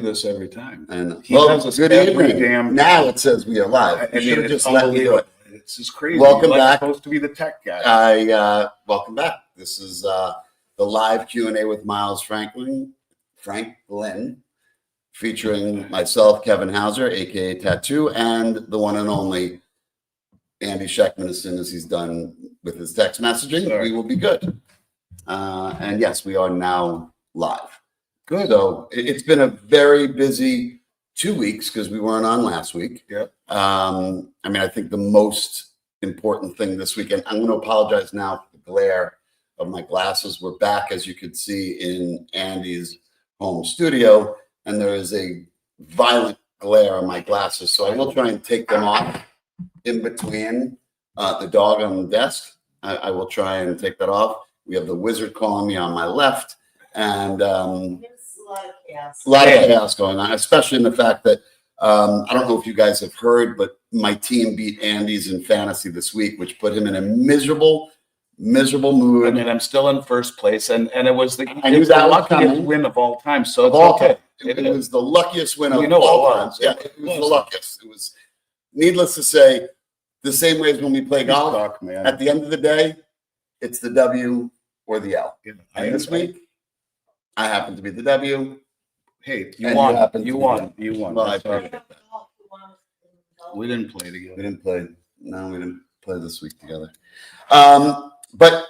this every time. And He does this good every evening. damn now it says we are live. I You should mean, have it's just let me do it. It's just crazy. Welcome You're back. Supposed to be the tech guy. Welcome back. This is the live Q&A with Miles Franklin, featuring myself, Kevin Hauser, aka Tattoo, and the one and only Andy Scheckman. As soon as he's done with his text messaging, we will be good. And yes, we are now live. Good. So it's been a very busy 2 weeks because we weren't on last week. Yep. I mean, I think the most important thing this weekend, I'm going to apologize now for the glare of my glasses. We're back, as you could see, in Andy's home studio, and there is a violent glare on my glasses. So I will try and take them off in between the dog on the desk. I will try and take that off. We have the wizard calling me on my left, and a lot of chaos. A lot of chaos going on, especially in the fact that I don't know if you guys have heard, but my team beat Andy's in fantasy this week, which put him in a miserable mood. I mean, I'm still in first place, and it was the luckiest win of all time. So it's okay. It was the luckiest win of know all it time. was. Yeah, it was the luckiest. It was, needless to say, the same way as when we play golf. Man. At the end of the day, it's the W or the L. Yeah, and this week, I happen to be the W. Hey, You won. Well, I appreciate that. We didn't play together. We didn't play this week together. But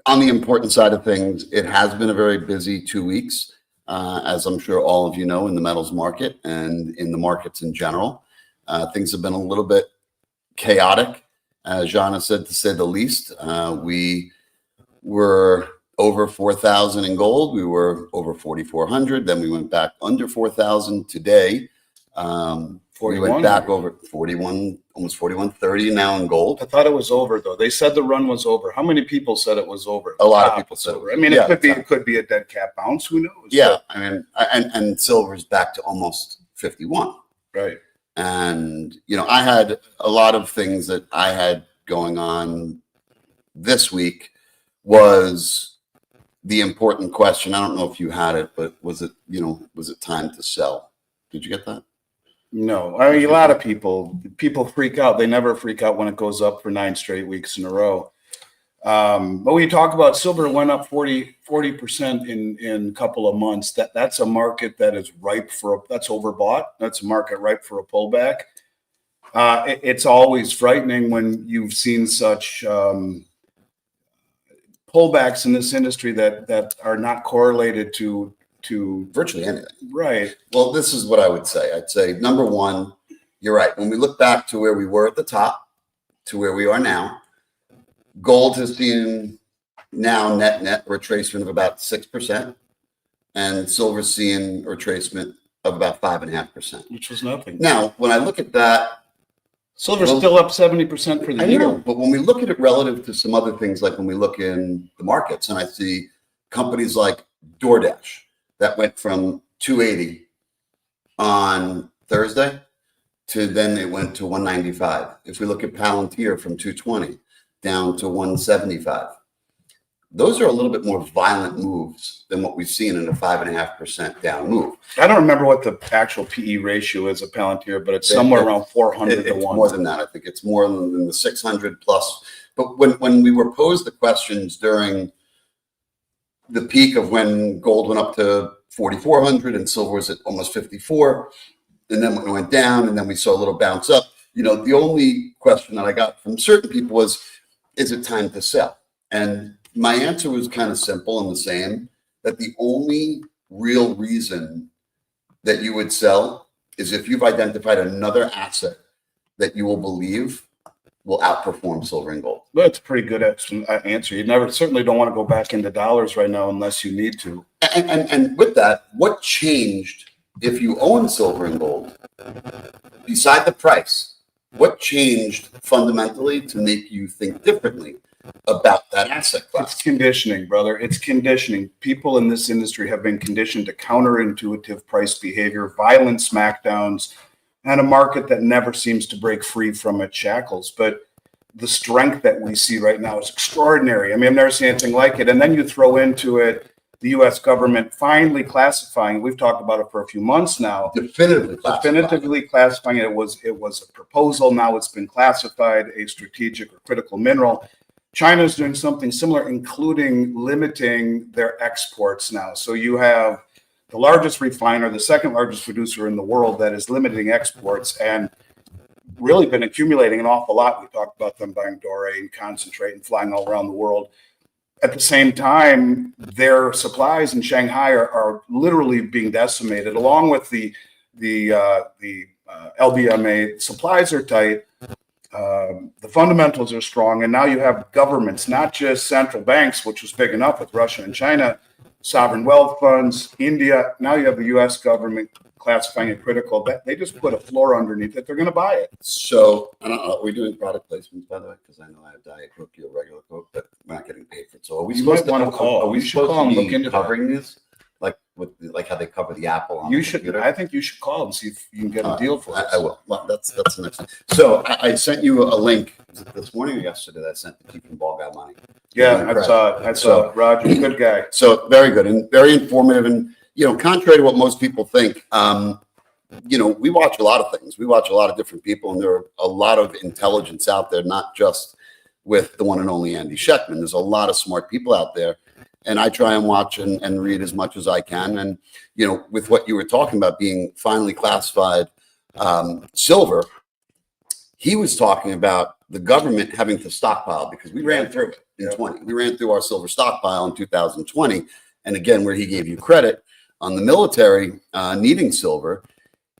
on the important side of things, it has been a very busy 2 weeks, as I'm sure all of you know, in the metals market and in the markets in general. Things have been a little bit chaotic, as Jana said, to say the least. We were over 4,000 in gold. We were over 4,400. Then we went back under 4,000 today. We went back over 41, almost 41.30 now in gold. I thought it was over, though. They said the run was over. How many people said it was over? A lot of people said it was over. I mean, yeah, it could be a dead cat bounce. Who knows? Yeah, I mean, and silver's back to almost 51. Right. And I had a lot of things that I had going on this week. Was the important question. I don't know if you had it, but was it time to sell? Did you get that? No. I mean, a lot of people freak out. They never freak out when it goes up for 9 straight weeks in a row. But when you talk about silver, went up 40% in a couple of months. That's a market that is that's overbought. That's a market ripe for a pullback. It's always frightening when you've seen such pullbacks in this industry that are not correlated to virtually anything. Right. Well, this is what I would say. I'd say, number one, you're right. When we look back to where we were at the top to where we are now, gold has seen now net retracement of about 6%, and silver's seeing a retracement of about 5.5%. Which was nothing. Now, when I look at that, silver's still up 70% for the year. But when we look at it relative to some other things, like when we look in the markets, and I see companies like DoorDash that went from 280 on Thursday to then it went to 195. If we look at Palantir from 220 down to 175, those are a little bit more violent moves than what we've seen in a 5.5% down move. I don't remember what the actual PE ratio is of Palantir, but it's somewhere around 400 to 1. More than that. I think it's more than the 600 plus. But when we were posed the questions during the peak of when gold went up to 4,400 and silver was at almost 54, and then when it went down, and then we saw a little bounce up, the only question that I got from certain people was, is it time to sell? And my answer was kind of simple and the same, that the only real reason that you would sell is if you've identified another asset that you will believe will outperform silver and gold. Well, that's a pretty good answer. You certainly don't want to go back into dollars right now unless you need to. And with that, what changed if you own silver and gold, beside the price? What changed fundamentally to make you think differently about that asset class? It's conditioning, brother. It's conditioning. People in this industry have been conditioned to counterintuitive price behavior, violent smackdowns, and a market that never seems to break free from its shackles. But the strength that we see right now is extraordinary. I mean, I've never seen anything like it. And then you throw into it the U.S. government finally classifying. We've talked about it for a few months now. Definitively classifying it. It was a proposal. Now it's been classified a strategic or critical mineral. China is doing something similar, including limiting their exports now. So you have the largest refiner, the second largest producer in the world that is limiting exports and really been accumulating an awful lot. We talked about them buying doré and concentrate and flying all around the world. At the same time, their supplies in Shanghai are literally being decimated, along with the LBMA. Supplies are tight. The fundamentals are strong, and now you have governments, not just central banks, which was big enough with Russia and China, sovereign wealth funds, India. Now you have the U.S. government classifying it critical. That they just put a floor underneath it. They're going to buy it. So I don't know. Are we doing product placements, by the way? Because I know I have Diet Coke, you have regular Coke, but we're not getting paid for it. So are we supposed to want to call? Are we You should call supposed and to look be into covering this? Like how they cover the Apple on You the should. computer? I think you should call and see if you can get a deal for us. I will. Well, that's the next thing. So I sent you a link. Was it this morning or yesterday that I sent to Keeping Ball Guy Money? Yeah, I saw it. I saw it. Roger, good guy. So very good and very informative. And, contrary to what most people think, we watch a lot of things. We watch a lot of different people, and there are a lot of intelligence out there, not just with the one and only Andy Schechtman. There's a lot of smart people out there. And I try and watch and read as much as I can. And, with what you were talking about being finally classified silver, he was talking about the government having to stockpile because we ran through it in 20. We ran through our silver stockpile in 2020. And again, where he gave you credit on the military needing silver,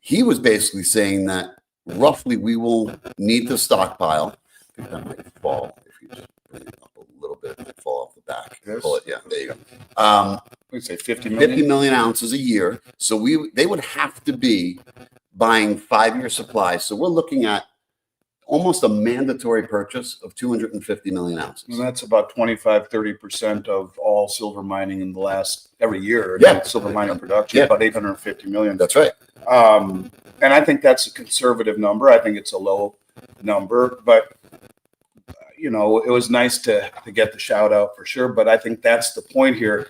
he was basically saying that roughly we will need to stockpile. I think that might fall if you just bring it up a little bit. It might fall off the back. Pull it. Yeah, there you go. We say 50 million. 50 million ounces a year. So they would have to be buying 5-year supplies. So we're looking at almost a mandatory purchase of 250 million ounces. And that's about 25-30% of all silver mining in the last every year. Yeah. Silver mining production, about 850 million. That's right. And I think that's a conservative number. I think it's a low number, but it was nice to get the shout out for sure. But I think that's the point here.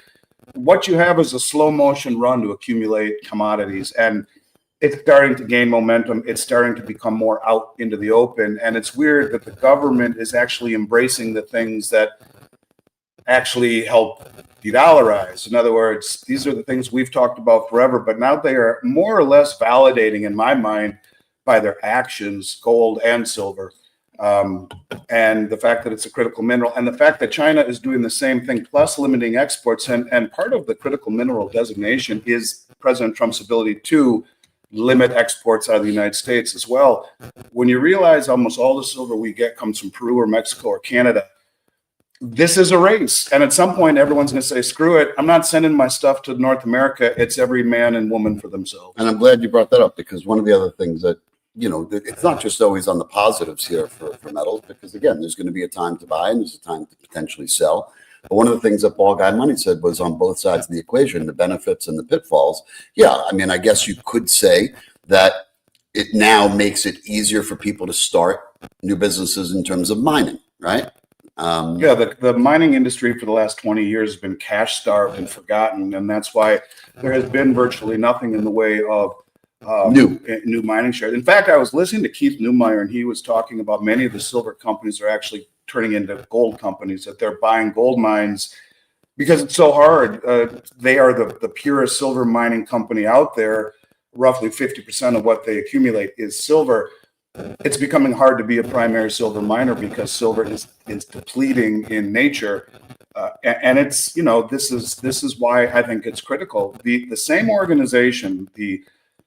What you have is a slow motion run to accumulate commodities, and it's starting to gain momentum. It's starting to become more out into the open. And it's weird that the government is actually embracing the things that actually help de-dollarize. In other words, these are the things we've talked about forever, but now they are more or less validating, in my mind, by their actions, gold and silver. And the fact that it's a critical mineral, and the fact that China is doing the same thing, plus limiting exports. And part of the critical mineral designation is President Trump's ability to limit exports out of the United States as well. When you realize almost all the silver we get comes from Peru or Mexico or Canada, this is a race. And at some point, everyone's going to say, screw it. I'm not sending my stuff to North America. It's every man and woman for themselves. And I'm glad you brought that up, because one of the other things that, it's not just always on the positives here for metals, because again, there's going to be a time to buy and there's a time to potentially sell. But one of the things that Ball Guy Money said was on both sides of the equation, the benefits and the pitfalls. Yeah, I mean, I guess you could say that it now makes it easier for people to start new businesses in terms of mining, right? The mining industry for the last 20 years has been cash starved and forgotten. And that's why there has been virtually nothing in the way of new mining shares. In fact, I was listening to Keith Neumeyer, and he was talking about many of the silver companies are actually turning into gold companies, that they're buying gold mines because it's so hard. They are the purest silver mining company out there. Roughly 50% of what they accumulate is silver. It's becoming hard to be a primary silver miner because silver is depleting in nature. And it's, this is why I think it's critical. The same organization, the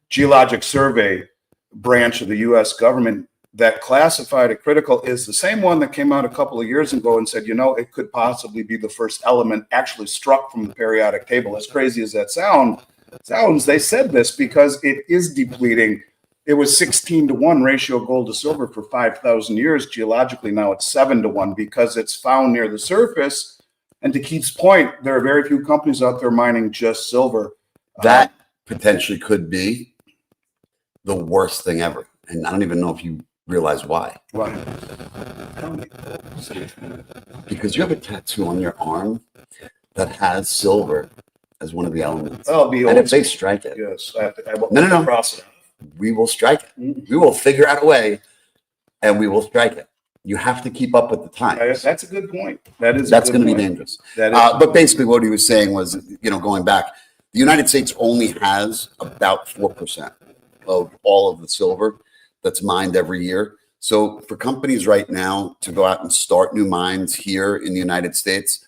Geologic Survey branch of the U.S. government that classified it critical, is the same one that came out a couple of years ago and said, it could possibly be the first element actually struck from the periodic table. As crazy as that sounds, they said this because it is depleting. It was 16-to-1 ratio gold to silver for 5,000 years. Geologically, now it's 7-to-1 because it's found near the surface. And to Keith's point, there are very few companies out there mining just silver. That potentially could be the worst thing ever. And I don't even know if you realize why. Why? Because you have a tattoo on your arm that has silver as one of the elements. That'll be And if they old. strike it, Yes, I will No. cross it. we will strike it. Mhm. We will figure out a way and we will strike it. You have to keep up with the times. That's a good point. That's That's going going to be dangerous. That is, But basically, what he was saying was, going back, the United States only has about 4% of all of the silver that's mined every year. So for companies right now to go out and start new mines here in the United States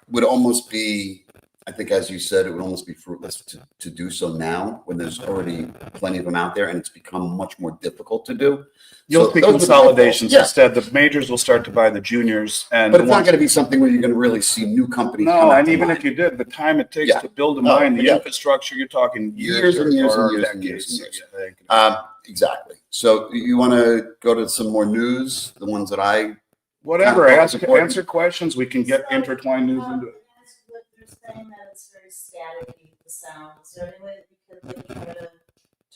would almost be, I think, as you said, it would almost be fruitless to do so now when there's already plenty of them out there and it's become much more difficult to do. you'll So see those are the consolidations pitfalls. instead. The majors will start to buy the juniors, and But the it's not ones- going to be something where you're going to really see new companies come no. out And to even mine. if you did, the time it takes Yeah. to build a mine, the yeah. infrastructure, you're talking Years and years and or years and decades. years and years. Exactly. So you want to go to some more news, the ones that I Whatever. Kind of important. Answer questions. We can get intertwined news into it. But they're saying that it's very staticky, the sound. Is there any way that we could try to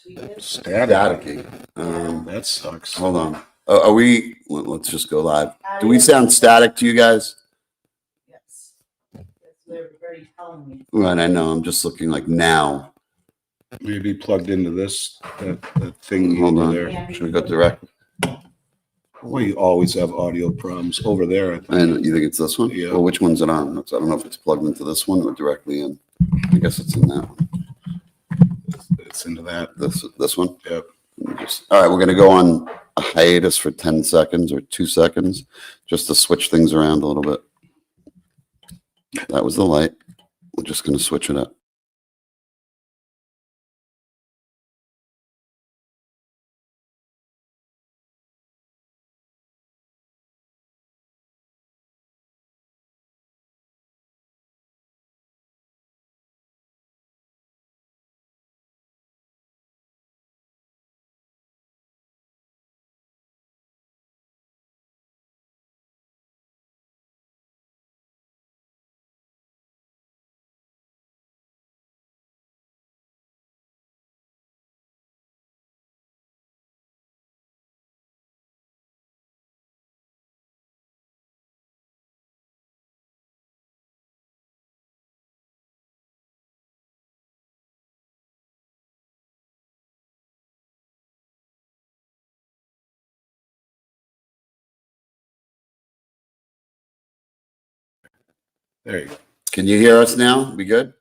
tweak it? staticky. That sucks. Hold on. Are we? Let's just go live. Do we sound static to you guys? Yes. That's what everybody telling me. Right. I know. I'm just looking like now. Maybe plugged into this that thing Hold over on. there. Should we go direct? We always have audio problems over there. I think. And you think it's this one? Yeah. Well, which one's it on? I don't know if it's plugged into this one or directly in. I guess it's in that one. It's into that. This one. Yep. All right, we're going to go on a hiatus for 10 seconds or 2 seconds just to switch things around a little bit. That was the light. We're just going to switch it up. There you go. Can you hear us now? We good?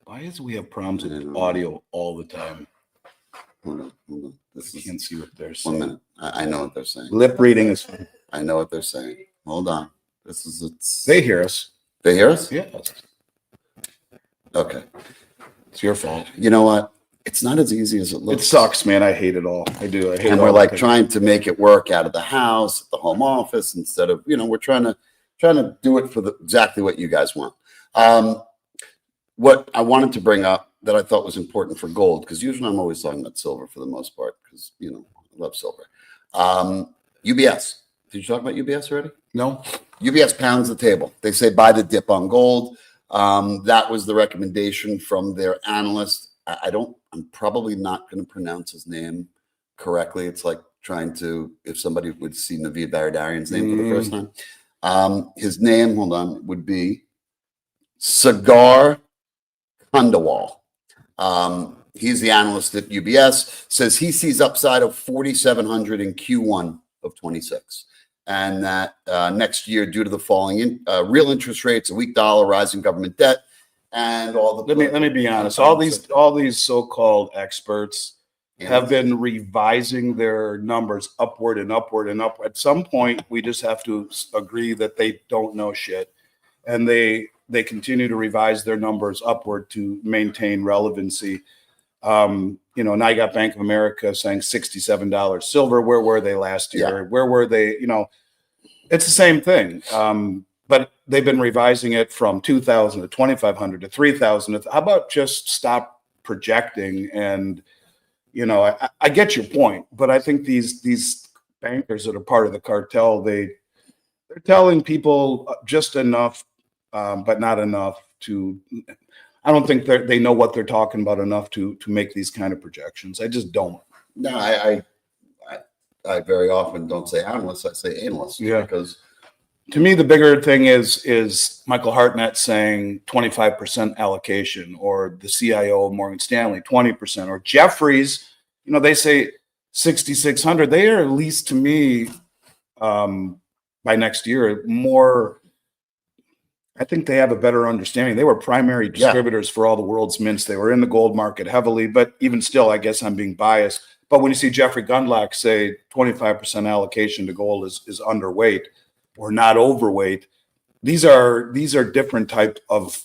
Why is we have problems with audio all the time? Hold on. Hold on. I can't see what they're 1 saying. minute. I know what they're saying. Lip reading is fun. I know what they're saying. Hold on. This is it's. They hear us. They hear us? Yes. Okay. It's your fault. You know what? It's not as easy as it It looks. sucks, man. I hate it all. I do. I hate And it we're all like because- trying to make it work out of the house, at the home office, instead of, we're trying to do it for exactly what you guys want. What I wanted to bring up that I thought was important for gold, because usually I'm always talking about silver for the most part, because, I love silver. UBS. Did you talk about UBS already? No. UBS pounds the table. They say buy the dip on gold. That was the recommendation from their analyst. I'm probably not going to pronounce his name correctly. It's like trying to, if somebody would see Naveed Baradarian's name for the first time. His name, hold on, would be Sagar Khandawal. He's the analyst at UBS, says he sees upside of 4,700 in Q1 of 26. And that next year, due to the falling real interest rates, a weak dollar, rising government debt, and all the. Let me be honest. All these so-called experts have been revising their numbers upward and upward and up. At some point, we just have to agree that they don't know shit, and they continue to revise their numbers upward to maintain relevancy. Now you got Bank of America saying $67 silver. Where were they last year? Yeah. Where were they? It's the same thing. But they've been revising it from 2,000 to 2,500 to 3,000. How about just stop projecting? And I get your point, but I think these bankers that are part of the cartel, they're telling people just enough, but not enough to. I don't think they know what they're talking about enough to make these kind of projections. I just don't. No, I very often don't say analysts, I say analysts. Yeah. Because To me, the bigger thing is Michael Hartnett saying 25% allocation, or the CIO of Morgan Stanley 20%, or Jeffries. They say 6,600. They are, at least to me, by next year, more. I think they have a better understanding. They were primary distributors for all the world's mints. They were in the gold market heavily, but even still, I guess I'm being biased. But when you see Jeffrey Gundlach say 25% allocation to gold is underweight or not overweight, these are different type of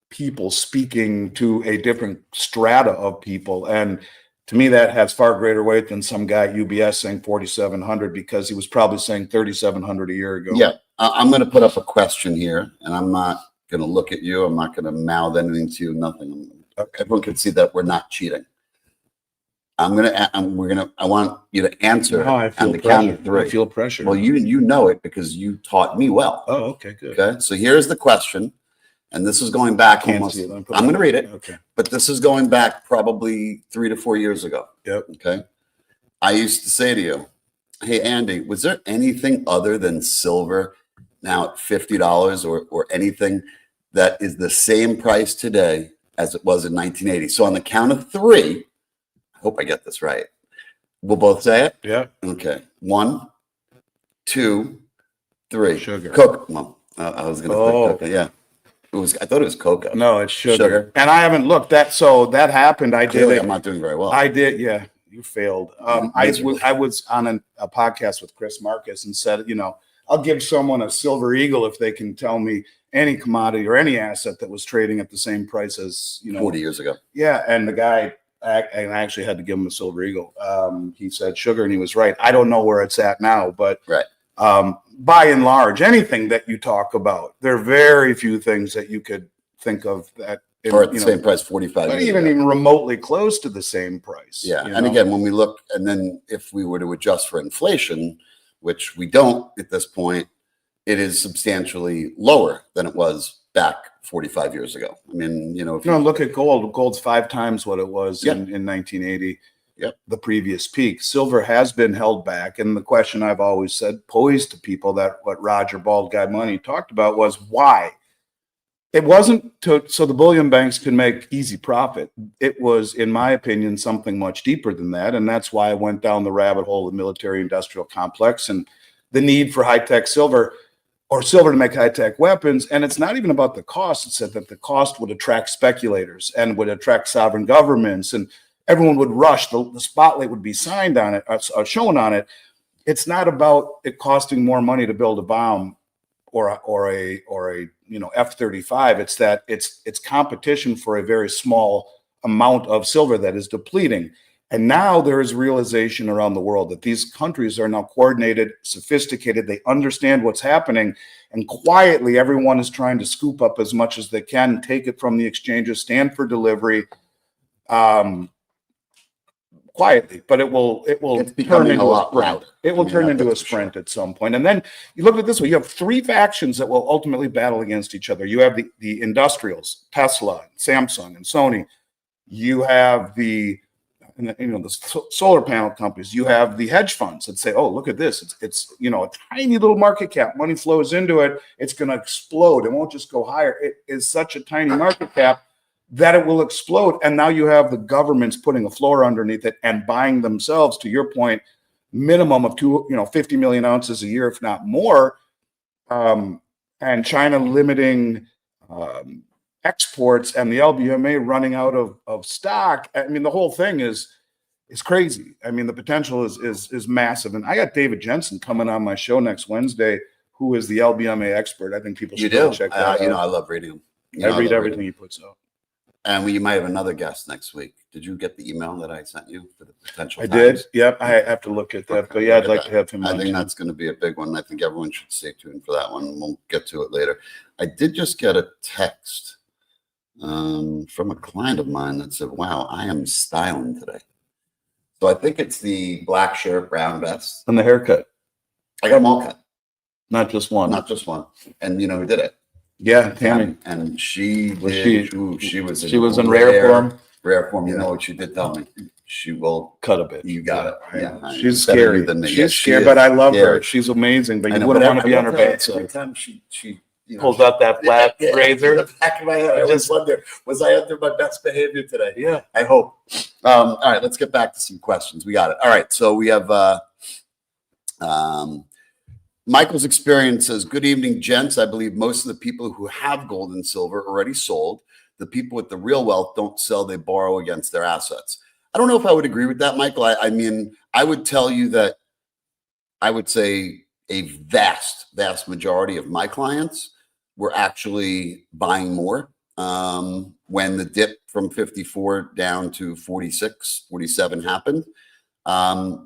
people speaking to a different strata of people. And to me, that has far greater weight than some guy at UBS saying 4,700, because he was probably saying 3,700 a year ago. Yeah, I'm going to put up a question here, and I'm not going to look at you. I'm not going to mouth anything to you. Nothing. Everyone can see that we're not cheating. I want you to answer on the count of three. I feel pressure. Well, you know it because you taught me well. Oh, okay, good. Okay, so here's the question, and this is going back almost. I'm going to read it. Okay. But this is going back probably 3 to 4 years ago. Yep. Okay. I used to say to you, hey, Andy, was there anything other than silver now at $50 or anything that is the same price today as it was in 1980? So on the count of three, I hope I get this right. We'll both say it? Yeah. Okay. 1, 2, 3. Sugar. Coke. Well, I was going to think cocoa. Yeah. I thought it was cocoa. No, it's sugar. And I haven't looked. That happened. Clearly, I'm not doing very well. I did. Yeah, you failed. I was on a podcast with Chris Marcus and said, I'll give someone a silver eagle if they can tell me any commodity or any asset that was trading at the same price as 40 years ago. Yeah, and the guy, and I actually had to give him a silver eagle. He said sugar, and he was right. I don't know where it's at now, but right. By and large, anything that you talk about, there are very few things that you could think of that or at the same price 45 years even ago. Even remotely close to the same price. Yeah. And again, when we look, and then if we were to adjust for inflation, which we don't at this point, it is substantially lower than it was back 45 years ago. I mean, if you look at gold, gold's 5 times what it was Yep. in 1980. Yep. The previous peak. Silver has been held back. And the question I've always said, posed to people, that what Roger Bald Guy Money talked about was why. It wasn't so the bullion banks can make easy profit. It was, in my opinion, something much deeper than that. And that's why I went down the rabbit hole of the military industrial complex and the need for high-tech silver, or silver to make high-tech weapons. And it's not even about the cost. It said that the cost would attract speculators and would attract sovereign governments, and everyone would rush. The spotlight would be shown on it. It's not about it costing more money to build a bomb or a F-35. It's that it's competition for a very small amount of silver that is depleting. And now there is realization around the world that these countries are now coordinated, sophisticated. They understand what's happening, and quietly everyone is trying to scoop up as much as they can, take it from the exchanges, stand for delivery. Quietly, but it will turn into a lot louder. It will turn into a sprint at some point. And then you look at it this way: you have 3 factions that will ultimately battle against each other. You have the industrials, Tesla, Samsung, and Sony. You have the solar panel companies. You have the hedge funds that say, "Oh, look at this! It's a tiny little market cap. Money flows into it. It's going to explode. It won't just go higher. It is such a tiny market cap that it will explode." And now you have the governments putting a floor underneath it and buying themselves, to your point, minimum of 50 million ounces a year, if not more. And China limiting exports, and the LBMA running out of stock. I mean, the whole thing is crazy. I mean, the potential is massive. And I got David Jensen coming on my show next Wednesday, who is the LBMA expert. I think people should check that out. I love reading him. I read everything he puts out. And you might have another guest next week. Did you get the email that I sent you for the potential? I did. Yep. I have to look at that. But yeah, I'd like to have him on. I think that's going to be a big one. I think everyone should stay tuned for that one. We'll get to it later. I did just get a text from a client of mine that said, "Wow, I am styling today." So I think it's the black shirt, brown vest. And the haircut. I got them all cut. Not just one. Not just one. And you know who did it? Yeah, Tammy. And she was she in rare form. Rare form. You know what she did tell me? She will cut a bit. You got it. Yeah. Better She's scary. you than me. She's Yes, she scary, is but I love her. scary. She's amazing, but I you know, wouldn't but want to be on her every bad side. time she Pulls out that flat razor. In the back of my head, I always wonder, was I under my best behavior today? Yeah. I hope. All right, let's get back to some questions. We got it. All right, so we have Michael's experience says, good evening, gents. I believe most of the people who have gold and silver already sold. The people with the real wealth don't sell, they borrow against their assets. I don't know if I would agree with that, Michael. I mean, I would tell you that I would say a vast majority of my clients were actually buying more when the dip from 54 down to 46, 47 happened.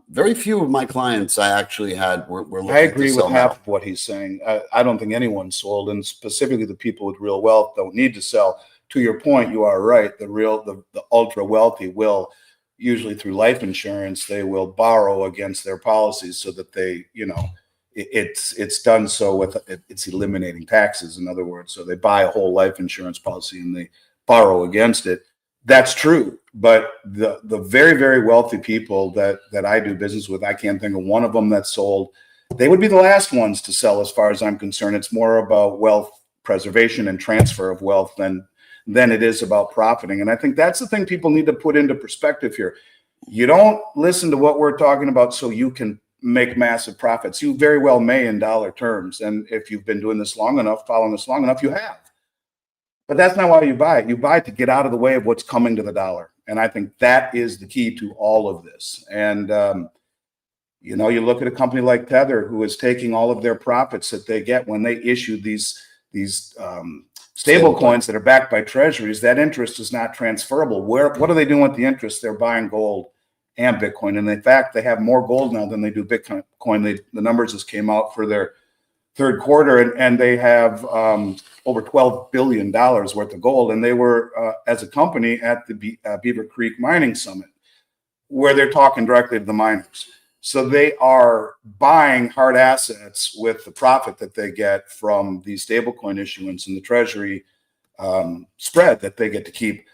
Very few of my clients I actually had were looking I agree to with sell half metal. of what he's saying. I don't think anyone sold, and specifically the people with real wealth don't need to sell. To your point, you are right. The ultra wealthy will, usually through life insurance, they will borrow against their policies so that they, it's done so with it's eliminating taxes, in other words. So they buy a whole life insurance policy and they borrow against it. That's true, but the very, very wealthy people that I do business with, I can't think of one of them that sold. They would be the last ones to sell, as far as I'm concerned. It's more about wealth preservation and transfer of wealth than it is about profiting. And I think that's the thing people need to put into perspective here. You don't listen to what we're talking about so you can make massive profits. You very well may in dollar terms, and if you've been doing this long enough, following this long enough, you have. But that's not why you buy it. You buy it to get out of the way of what's coming to the dollar. And I think that is the key to all of this. And, you look at a company like Tether, who is taking all of their profits that they get when they issue these stable coins that are backed by treasuries. That interest is not transferable. What are they doing with the interest? They're buying gold and Bitcoin. And in fact, they have more gold now than they do Bitcoin. The numbers just came out for their third quarter, and they have over $12 billion worth of gold. And they were, as a company, at the Beaver Creek Mining Summit, where they're talking directly to the miners. So they are buying hard assets with the profit that they get from the stablecoin issuance and the treasury spread that they get to keep.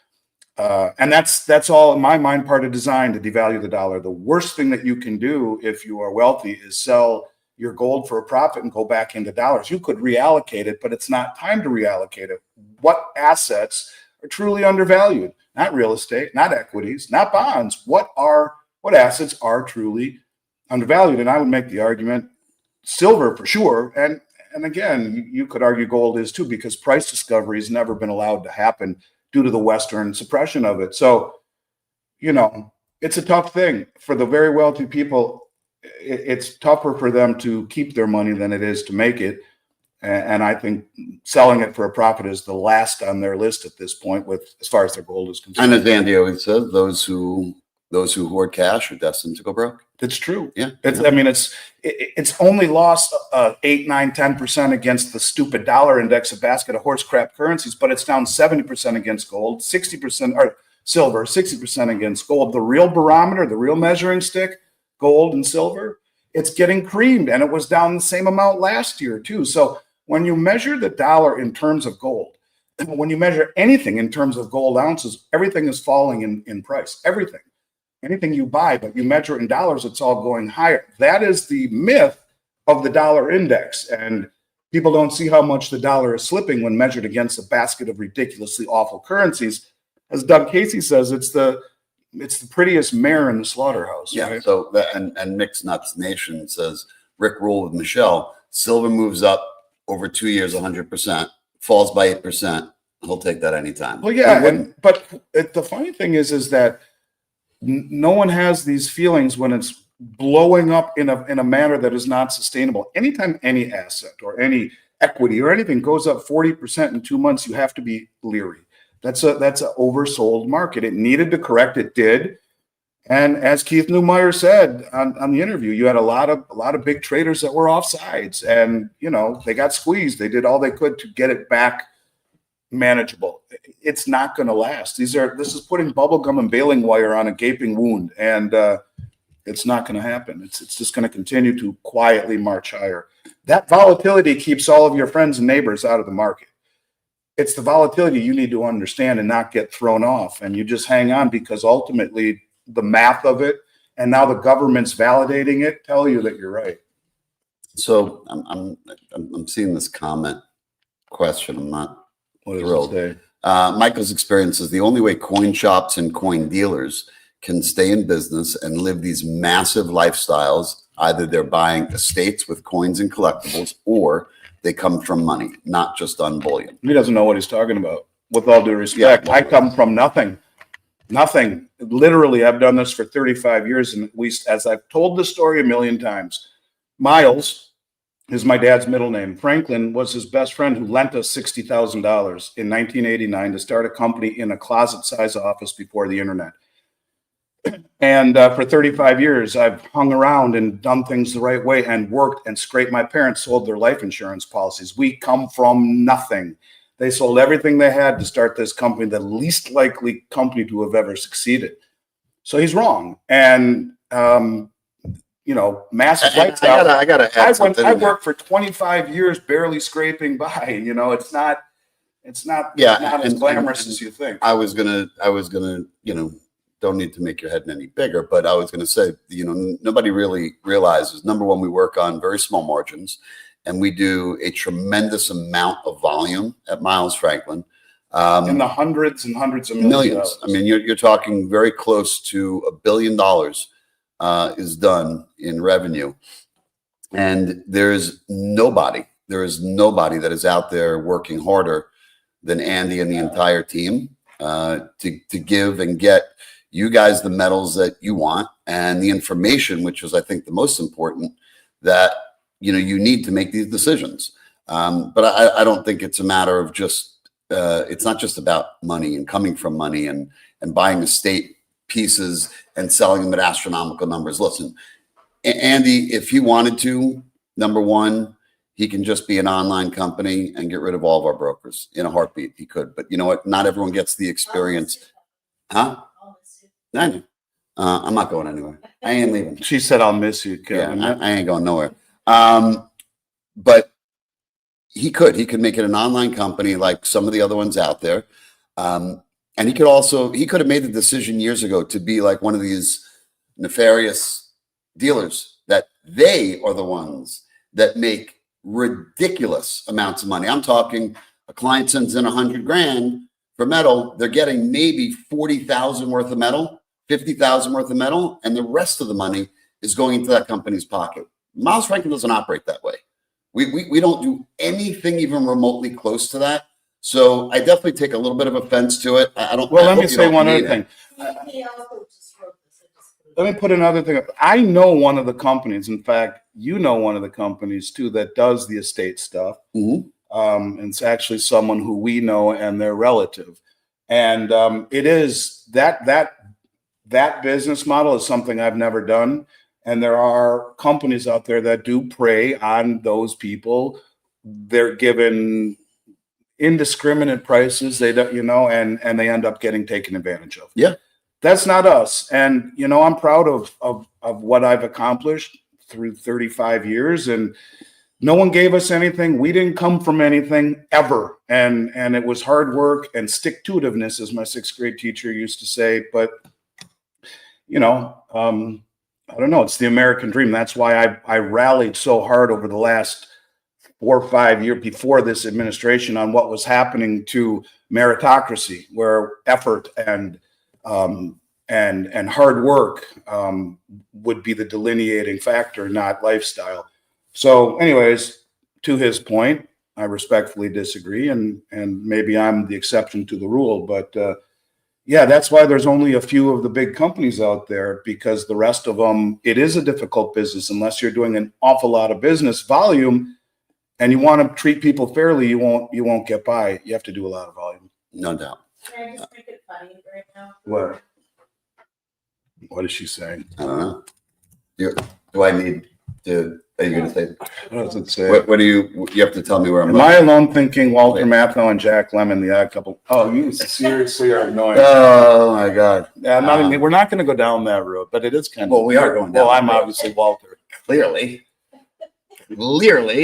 And that's all, in my mind, part of design to devalue the dollar. The worst thing that you can do if you are wealthy is sell your gold for a profit and go back into dollars. You could reallocate it, but it's not time to reallocate it. What assets are truly undervalued? Not real estate, not equities, not bonds. What assets are truly undervalued? And I would make the argument silver for sure. And again, you could argue gold is too, because price discovery has never been allowed to happen due to the Western suppression of it. So, it's a tough thing for the very wealthy people. It's tougher for them to keep their money than it is to make it. And I think selling it for a profit is the last on their list at this point, as far as their gold is concerned. And as Andy always says, those who hoard cash are destined to go broke. It's true. Yeah. It's only lost 8, 9, 10% against the stupid dollar index, a basket of horse crap currencies, but it's down 70% against gold, 60% or silver, 60% against gold. The real barometer, the real measuring stick, gold and silver, it's getting creamed, and it was down the same amount last year too. So when you measure the dollar in terms of gold, when you measure anything in terms of gold ounces, everything is falling in price. Everything. Anything you buy, but you measure it in dollars, it's all going higher. That is the myth of the dollar index. And people don't see how much the dollar is slipping when measured against a basket of ridiculously awful currencies. As Doug Casey says, it's the prettiest mare in the slaughterhouse. Yeah. Right? So and Mixed Nuts Nation says, Rick Rule with Michelle, silver moves up over 2 years, 100%, falls by 8%. He'll take that anytime. Well, yeah. But the funny thing is that no one has these feelings when it's blowing up in a manner that is not sustainable. Anytime any asset or any equity or anything goes up 40% in 2 months, you have to be leery. That's an oversold market. It needed to correct. It did. And as Keith Neumeier said on the interview, you had a lot of big traders that were offsides, and they got squeezed. They did all they could to get it back manageable. It's not going to last. This is putting bubble gum and baling wire on a gaping wound, and it's not going to happen. It's just going to continue to quietly march higher. That volatility keeps all of your friends and neighbors out of the market. It's the volatility you need to understand and not get thrown off, and you just hang on, because ultimately the math of it, and now the government's validating it, tell you that you're right. So I'm seeing this comment question. I'm not What does thrilled. it say? Michael's experience is the only way coin shops and coin dealers can stay in business and live these massive lifestyles. Either they're buying estates with coins and collectibles, or they come from money, not just on bullion. He doesn't know what he's talking about. With all due respect, Yeah. I come from nothing. Nothing. Literally, I've done this for 35 years, and as I've told the story a million times, Miles is my dad's middle name. Franklin was his best friend who lent us $60,000 in 1989 to start a company in a closet-sized office before the internet. And for 35 years, I've hung around and done things the right way and worked and scraped. My parents sold their life insurance policies. We come from nothing. They sold everything they had to start this company, the least likely company to have ever succeeded. So he's wrong. And, massive lifestyle. I gotta add something. I worked for 25 years barely scraping by. It's not Yeah, as glamorous as you think. I was gonna, don't need to make your head any bigger, but I was gonna say, nobody really realizes, number one, we work on very small margins, and we do a tremendous amount of volume at Miles Franklin. In the hundreds and hundreds of Millions. I mean, you're talking very close to $1 billion is done in revenue, and there is nobody that is out there working harder than Andy and the entire team to give and get you guys the medals that you want and the information, which is, I think, the most important, that you need to make these decisions. But I don't think it's a matter of just it's not just about money and coming from money and buying estate pieces and selling them at astronomical numbers. Listen, Andy, if he wanted to, number one, he can just be an online company and get rid of all of our brokers in a heartbeat. He could, but you know what? Not everyone gets the experience. Huh? I know. I'm not going anywhere. I ain't leaving. She said, "I'll miss you, Kevin." Yeah, I ain't going nowhere. But he could make it an online company like some of the other ones out there. And he could have made the decision years ago to be like one of these nefarious dealers that they are the ones that make ridiculous amounts of money. I'm talking a client sends in $100,000 for metal. They're getting maybe 40,000 worth of metal, 50,000 worth of metal, and the rest of the money is going into that company's pocket. Miles Franklin doesn't operate that way. We don't do anything even remotely close to that. So I definitely take a little bit of offense to it. I don't. Well, let me say one other thing. He also just wrote this. Let me put another thing up. I know one of the companies. In fact, one of the companies too that does the estate stuff. Mm-hmm. And it's actually someone who we know and their relative. And it is that business model is something I've never done. And there are companies out there that do prey on those people. They're given indiscriminate prices. They don't, and they end up getting taken advantage of. Yeah. That's not us. And, I'm proud of what I've accomplished through 35 years, and no one gave us anything. We didn't come from anything ever. And it was hard work and stick-to-itiveness, as my sixth grade teacher used to say. But, I don't know. It's the American dream. That's why I rallied so hard over the last 4 or 5 years before this administration on what was happening to meritocracy, where effort and hard work would be the delineating factor, not lifestyle. So anyways, to his point, I respectfully disagree, and maybe I'm the exception to the rule, but yeah, that's why there's only a few of the big companies out there, because the rest of them, it is a difficult business unless you're doing an awful lot of business volume and you want to treat people fairly. You won't get by. You have to do a lot of volume. No doubt. Can I just make it funny right now? What is she saying? I don't know. Do I need to? Are you going to say? What does it say? What do you have to tell me where I'm Am I alone thinking Walter Matthau and Jack Lemmon, the odd couple? Oh, you seriously are annoying. Oh my God. Yeah, we're not going to go down that road, but it is kind of. Well, we are going down. Well, I'm that road. obviously Walter. Clearly.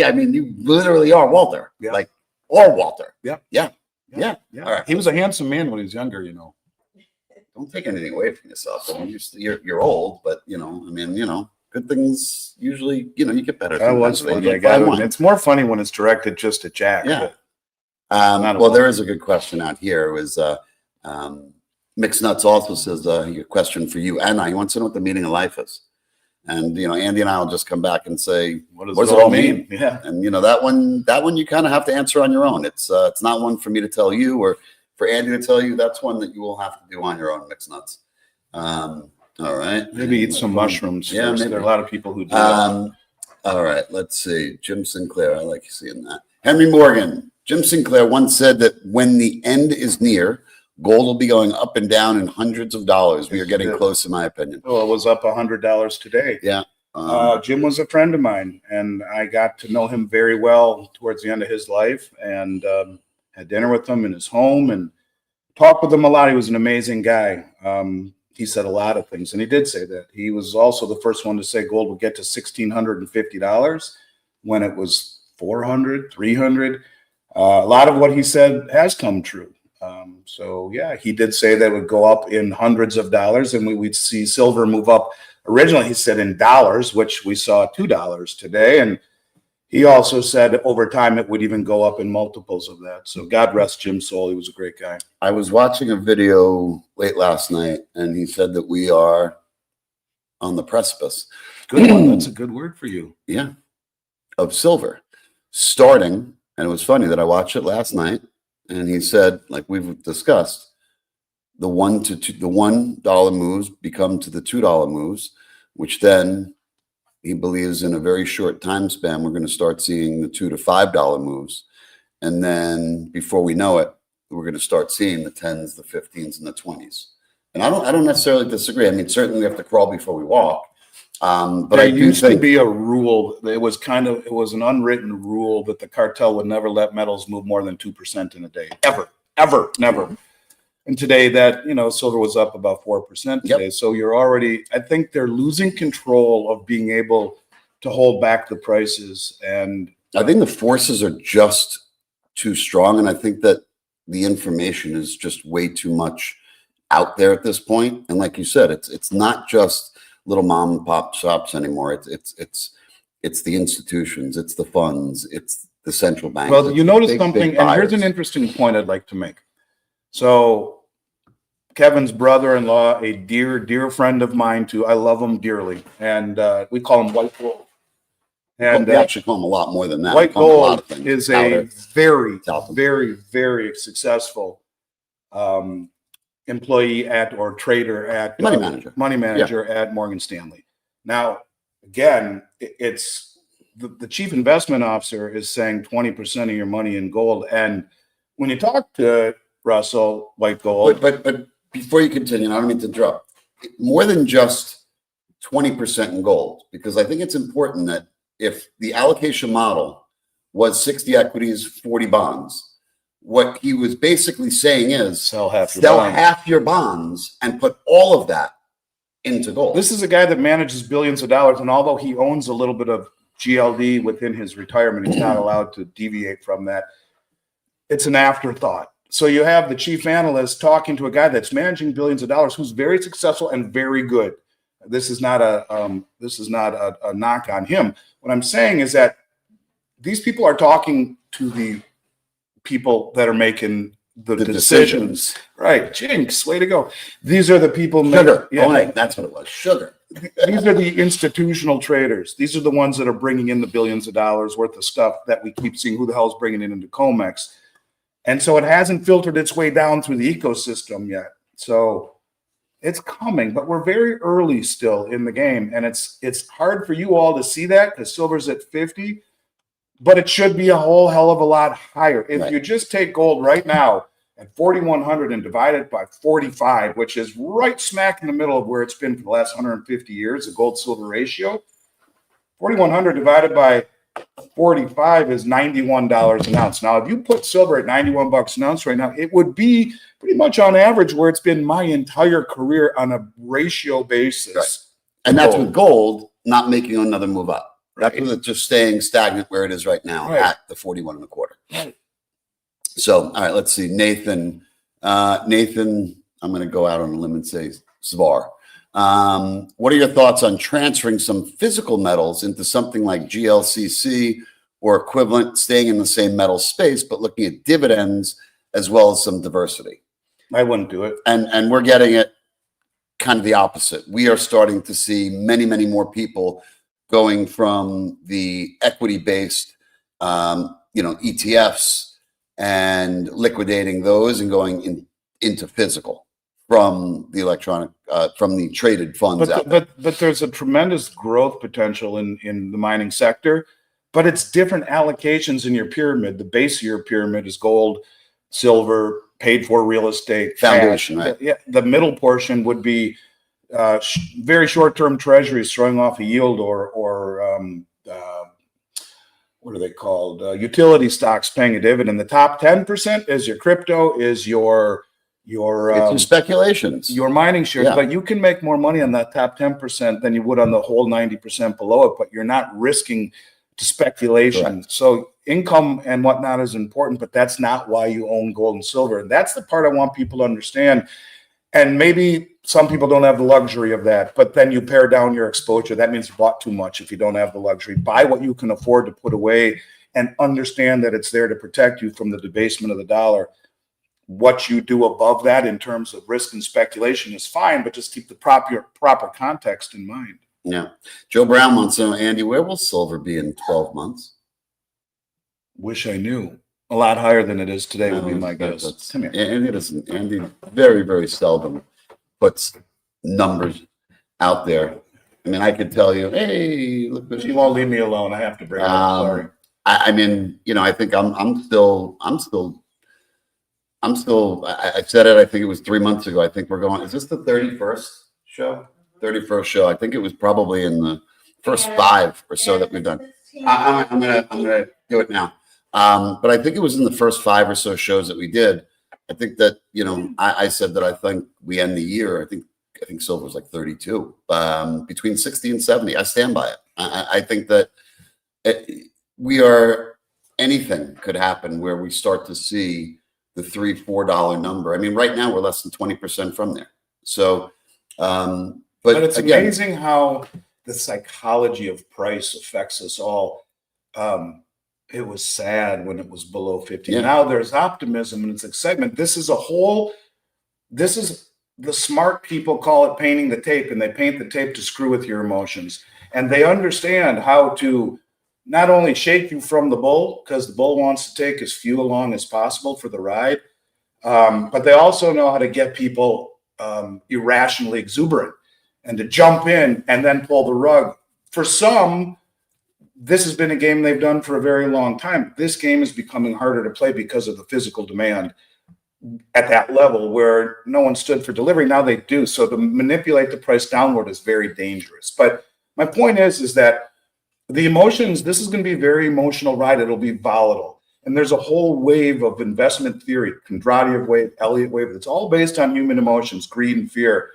I mean, you literally are Walter. Yeah. Like all Walter. Yeah. Yeah. All right. He was a handsome man when he was younger, don't take anything away from yourself. I mean, you're old, but good things usually, you get better. That was sometimes. funny. I got it. It's more funny when it's directed just at Jack. Yeah. but- Well, there is a good question out here. It was Mixed Nuts also says a question for you, Anna. He wants to know what the meaning of life is. And Andy and I will just come back and say, What does what it all mean? Yeah. And that one you kind of have to answer on your own. It's not one for me to tell you or for Andy to tell you. That's one that you will have to do on your own, Mixed Nuts. All right. Maybe eat some mushrooms. Yeah, first. maybe. There are a lot of people who do that. All right. Let's see. Jim Sinclair. I like seeing that. Henry Morgan. Jim Sinclair once said that when the end is near, gold will be going up and down in hundreds of dollars. We are getting close, in my opinion. Well, it was up $100 today. Yeah. Jim was a friend of mine, and I got to know him very well towards the end of his life, and had dinner with him in his home and talked with him a lot. He was an amazing guy. He said a lot of things, and he did say that. He was also the first one to say gold would get to $1,650 when it was $400, $300. A lot of what he said has come true. So yeah, he did say that it would go up in hundreds of dollars, and we'd see silver move up. Originally, he said in dollars, which we saw $2 today. And he also said over time it would even go up in multiples of that. So God rest Jim's soul. He was a great guy. I was watching a video late last night, and he said that we are on the precipice. Good one. That's a good word for you. Yeah. Of silver. Starting, and it was funny that I watched it last night, and he said, like we've discussed, the $1 moves become to the $2 moves, which then he believes in a very short time span, we're going to start seeing the $2 to $5 moves. And then before we know it, we're going to start seeing the 10s, the 15s, and the 20s. And I don't necessarily disagree. I mean, certainly we have to crawl before we walk. But there I do used think to be a rule. It was an unwritten rule that the cartel would never let metals move more than 2% in a day. Ever, never. And today that, silver was up about 4% today. Yep. So I think they're losing control of being able to hold back the prices. And I think the forces are just too strong. And I think that the information is just way too much out there at this point. And like you said, it's not just little mom and pop shops anymore. It's the institutions, it's the funds, it's the central banks. Well, you notice big something, and buyers. here's an interesting point I'd like to make. So Kevin's brother-in-law, a dear friend of mine too. I love him dearly, and we call him White Gold. And we actually call them a lot more than that. White We call them a lot Gold of things. is Powder. a very, Talcum. very successful employee or trader at money manager at Morgan Stanley. Now, again, it's the chief investment officer is saying 20% of your money in gold, and when you talk to Russell, White Gold. But before you continue, I don't mean to interrupt. More than just 20% in gold, because I think it's important that if the allocation model was 60 equities, 40 bonds, what he was basically saying is sell half your bonds and put all of that into gold. This is a guy that manages billions of dollars, and although he owns a little bit of GLD within his retirement, he's not allowed to deviate from that. It's an afterthought. So you have the chief analyst talking to a guy that's managing billions of dollars, who's very successful and very good. This is not a knock on him. What I'm saying is that these people are talking to the people that are making the decisions. Right. Jinx, way to go. These are the people. Sugar. That's what it was. Sugar. These are the institutional traders. These are the ones that are bringing in the billions of dollars worth of stuff that we keep seeing. Who the hell is bringing it into COMEX? And so it hasn't filtered its way down through the ecosystem yet. So it's coming, but we're very early still in the game. And it's hard for you all to see that because silver's at 50, but it should be a whole hell of a lot higher. If you just take gold right now at 4,100 and divide it by 45, which is right smack in the middle of where it's been for the last 150 years, the gold silver ratio, 4,100 divided by 45 is $91 an ounce. Now, if you put silver at $91 an ounce right now, it would be pretty much on average where it's been my entire career on a ratio basis. Right. And that's with gold not making another move up. Right. That's with it just staying stagnant where it is right now at the 41 and a quarter. Right. So, all right, let's see. Nathan I'm going to go out on a limb and say SVAR. What are your thoughts on transferring some physical metals into something like GLCC or equivalent, staying in the same metal space, but looking at dividends as well as some diversity? I wouldn't do it. And we're getting it kind of the opposite. We are starting to see many, many more people going from the equity-based, ETFs and liquidating those and going into physical from the electronic, from the traded funds out there. But there's a tremendous growth potential in the mining sector, but it's different allocations in your pyramid. The base of your pyramid is gold, silver, paid for real estate, Foundation, cash. right? Yeah, the middle portion would be very short-term treasuries throwing off a yield, or what are they called? Utility stocks paying a dividend. The top 10% is your crypto, is your It's your speculations. your mining shares, Yeah. but you can make more money on that top 10% than you would on the whole 90% below it, but you're not risking to speculation. Correct. So income and whatnot is important, but that's not why you own gold and silver. And that's the part I want people to understand. And maybe some people don't have the luxury of that, but then you pare down your exposure. That means you bought too much if you don't have the luxury. Buy what you can afford to put away and understand that it's there to protect you from the debasement of the dollar. What you do above that in terms of risk and speculation is fine, but just keep the proper context in mind. Yeah. Joe Brown wants to know, Andy, where will silver be in 12 months? Wish I knew. A lot higher than it is today would be my guess. Come here. Andy very, very seldom puts numbers out there. I mean, I could tell you, hey, look, She won't leave me alone. I have to bring it up. Sorry. I mean, I think I'm still, I said it, I think it was 3 months ago. I think we're going, is this the 31st show? 31st show. I think it was probably in the first 5 or so that we've done. I'm gonna do it now. But I think it was in the first 5 or so shows that we did. I think that, I said that I think we end the year. I think silver was like 32, between 60 and 70. I stand by it. I think that anything could happen where we start to see the $3-4 number. I mean, right now we're less than 20% from there. So, but it's again, amazing how the psychology of price affects us all. It was sad when it was below 50. Yeah. Now there's optimism and it's excitement. This is the smart people call it painting the tape, and they paint the tape to screw with your emotions. And they understand how to not only shake you from the bull, because the bull wants to take as few along as possible for the ride, but they also know how to get people irrationally exuberant and to jump in and then pull the rug. For some, this has been a game they've done for a very long time. This game is becoming harder to play because of the physical demand at that level where no one stood for delivery. Now they do. So to manipulate the price downward is very dangerous. But my point is that the emotions, this is going to be a very emotional ride. It'll be volatile. And there's a whole wave of investment theory, Kondratiev wave, Elliott wave. It's all based on human emotions, greed and fear.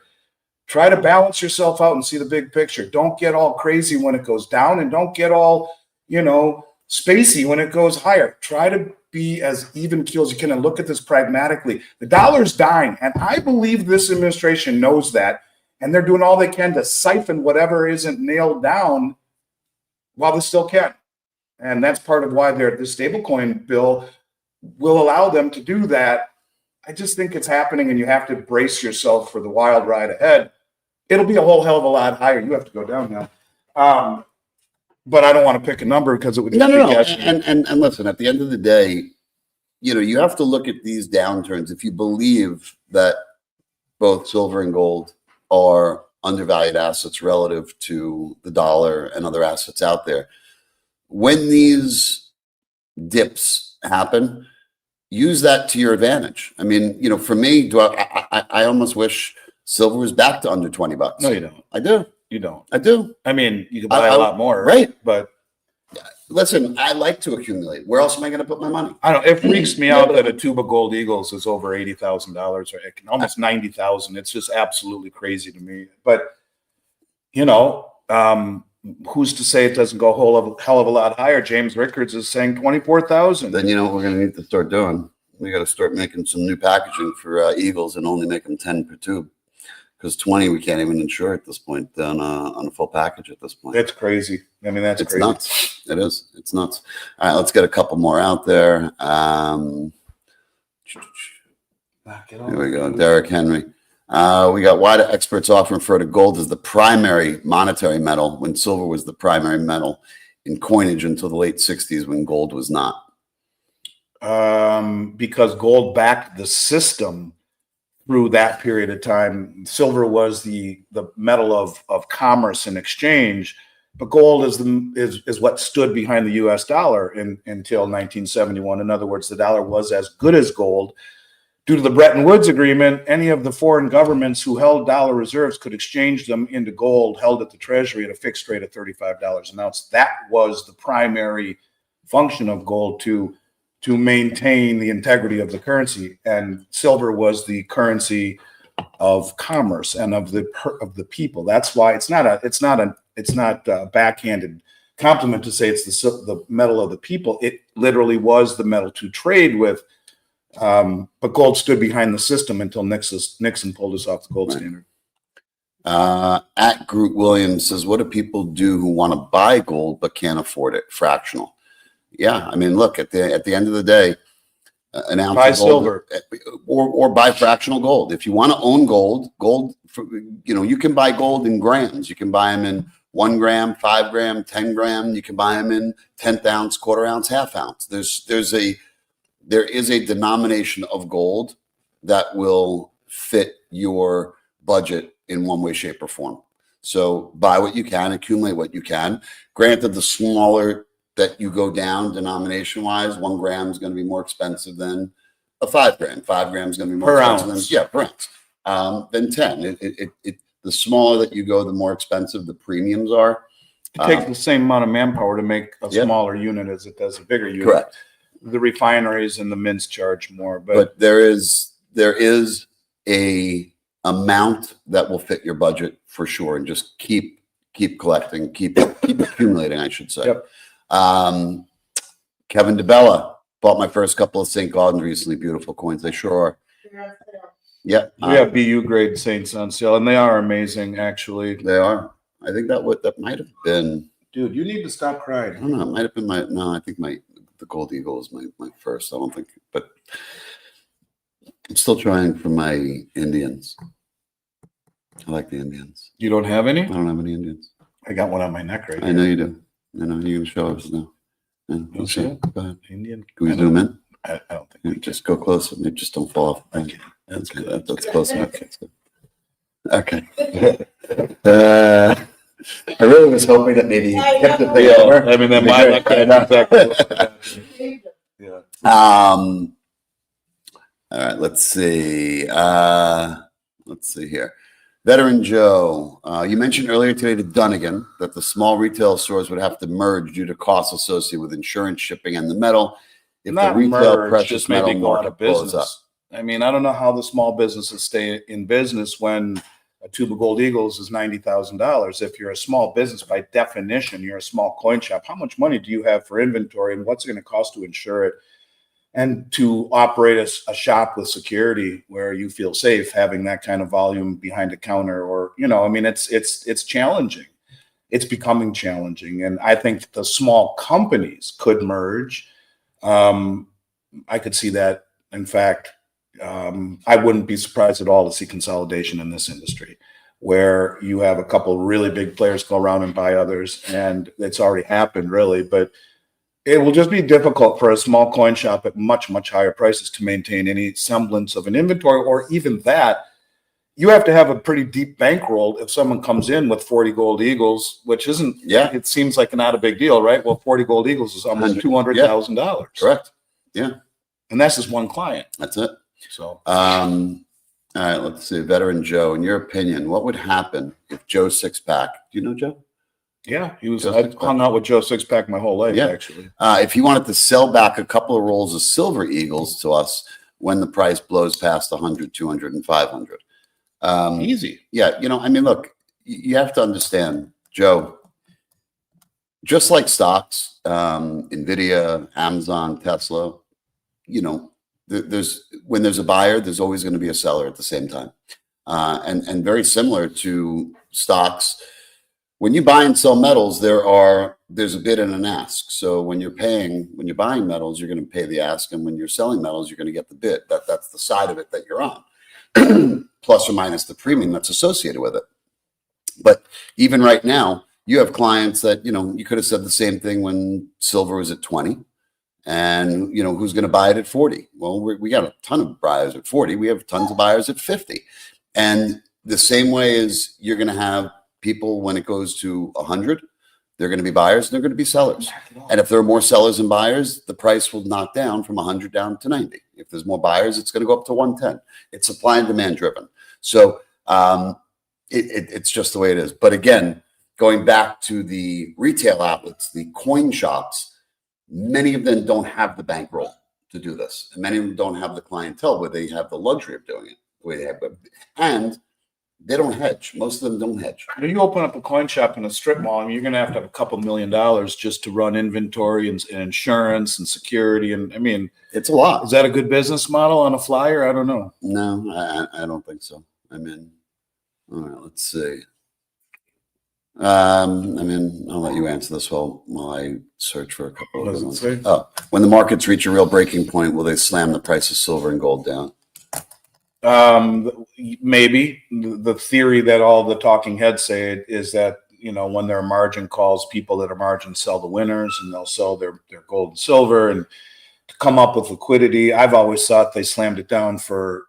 Try to balance yourself out and see the big picture. Don't get all crazy when it goes down, and don't get all, spacey when it goes higher. Try to be as even keel as you can and look at this pragmatically. The dollar's dying, and I believe this administration knows that, and they're doing all they can to siphon whatever isn't nailed down while they still can. And that's part of why the stablecoin bill will allow them to do that. I just think it's happening, and you have to brace yourself for the wild ride ahead. It'll be a whole hell of a lot higher. You have to go down now. But I don't want to pick a number because it would just be guessing. And listen, at the end of the day, you have to look at these downturns. If you believe that both silver and gold are undervalued assets relative to the dollar and other assets out there, when these dips happen, use that to your advantage. I mean, for me, I almost wish silver was back to under $20. No, you don't. I do. You don't. I do. I mean, you can buy a lot more, right? But listen, I like to accumulate. Where else am I going to put my money? I don't. It freaks me out that a tube of Gold Eagles is over $80,000 or almost $90,000. It's just absolutely crazy to me. But who's to say it doesn't go a hell of a lot higher? James Rickards is saying 24,000. Then you know what we're going to need to start doing. We got to start making some new packaging for Eagles and only make them 10 per tube. Because 20 we can't even insure at this point on a full package at this point. That's crazy. I mean, that's It's crazy. nuts. It is. It's nuts. All right, let's get a couple more out there. Here we go. Derek Henry. We got, why do experts often refer to gold as the primary monetary metal when silver was the primary metal in coinage until the late 60s when gold was not? Because gold backed the system through that period of time. Silver was the metal of commerce and exchange, but gold is what stood behind the U.S. dollar until 1971. In other words, the dollar was as good as gold. Due to the Bretton Woods Agreement, any of the foreign governments who held dollar reserves could exchange them into gold held at the Treasury at a fixed rate of $35 an ounce. That was the primary function of gold, to maintain the integrity of the currency, and silver was the currency of commerce and of the people. That's why it's not a backhanded compliment to say it's the metal of the people. It literally was the metal to trade with, but gold stood behind the system until Nixon pulled us off the gold standard. At Groot Williams says, what do people do who want to buy gold but can't afford it? Fractional. Yeah, I mean, look, at the end of the day, an ounce Buy of gold, silver, or buy fractional gold. If you want to own gold, you can buy gold in grams. You can buy them in 1 gram, 5 gram, 10 gram. You can buy them in 10th ounce, quarter ounce, half ounce. There is a denomination of gold that will fit your budget in one way, shape, or form. So buy what you can, accumulate what you can. Granted, the smaller that you go down denomination wise, 1 gram is going to be more expensive than a 5 gram. 5 gram is going to be more expensive per ounce, than 10. The smaller that you go, the more expensive the premiums are. it takes the same amount of manpower to make a smaller unit as it does a bigger unit. Correct. The refineries and the mints charge more, but there is a amount that will fit your budget for sure, and just keep collecting, keep accumulating, I should say. Yep. Kevin DeBella, bought my first couple of St. Gaudens recently. Beautiful coins. They sure are. Yeah. We have BU grade Saints on sale, and they are amazing, actually. They are. I think that might have been. Dude, you need to stop crying. I don't know. It might have been I think the Gold Eagle is my first. I don't think, but I'm still trying for my Indians. I like the Indians. You don't have any? I don't have any Indians. I got one on my neck right I here. know you do. I know you're going to show us now. Yeah, You see it? Go ahead. Indian? Can we zoom in? I don't think Yeah, we can. just go closer. Maybe just don't fall off. Okay. That's Okay, good. that's close enough. Okay. I really was hoping that maybe you kept the thing over. I mean, that might look exactly. Yeah. All right, let's see. Let's see here. Veteran Joe, you mentioned earlier today to Dunnigan that the small retail stores would have to merge due to costs associated with insurance, shipping, and the metal. If Not the retail merge, precious just metal maybe go out market of blows up. business. I mean, I don't know how the small businesses stay in business when a tube of Gold Eagles is $90,000. If you're a small business, by definition, you're a small coin shop. How much money do you have for inventory, and what's it going to cost to insure it and to operate a shop with security where you feel safe having that kind of volume behind a counter? Or, I mean, it's challenging. It's becoming challenging. And I think the small companies could merge. I could see that. In fact, I wouldn't be surprised at all to see consolidation in this industry, where you have a couple really big players go around and buy others, and it's already happened, really. But it will just be difficult for a small coin shop at much, much higher prices to maintain any semblance of an inventory, or even that. You have to have a pretty deep bankroll if someone comes in with 40 Gold Eagles, which isn't, it seems like not a big deal, right? Well, 40 Gold Eagles is almost $200,000. Correct. Yeah. And that's just one client. That's it. So, all right, let's see. Veteran Joe, in your opinion, what would happen if Joe Sixpack, do you know Joe? Yeah, I hung out with Joe Sixpack my whole life, actually. If he wanted to sell back a couple of rolls of silver Eagles to us when the price blows past 100, 200, and 500. Easy. Yeah, I mean, look, you have to understand, Joe, just like stocks, NVIDIA, Amazon, Tesla, when there's a buyer, there's always going to be a seller at the same time. And very similar to stocks, when you buy and sell metals, there's a bid and an ask. So when you're buying metals, you're going to pay the ask, and when you're selling metals, you're going to get the bid. That's the side of it that you're on, plus or minus the premium that's associated with it. But even right now, you have clients that, you could have said the same thing when silver was at 20. And, who's going to buy it at 40? Well, we got a ton of buyers at 40. We have tons of buyers at 50. And the same way is you're going to have people when it goes to 100, they're going to be buyers and they're going to be sellers. And if there are more sellers than buyers, the price will knock down from 100 down to 90. If there's more buyers, it's going to go up to 110. It's supply and demand driven. So it's just the way it is. But again, going back to the retail outlets, the coin shops, many of them don't have the bankroll to do this. And many of them don't have the clientele where they have the luxury of doing it. And they don't hedge. Most of them don't hedge. When you open up a coin shop in a strip mall, you're going to have a couple $1 million just to run inventory and insurance and security. And it's a lot. Is that a good business model on a flyer? I don't know. No, I don't think so. All right, let's see. I'll let you answer this while I search for a couple of ones. Oh, when the markets reach a real breaking point, will they slam the price of silver and gold down? Maybe. The theory that all the talking heads say is that, when there are margin calls, people that are margin sell the winners, and they'll sell their gold and silver and to come up with liquidity. I've always thought they slammed it down for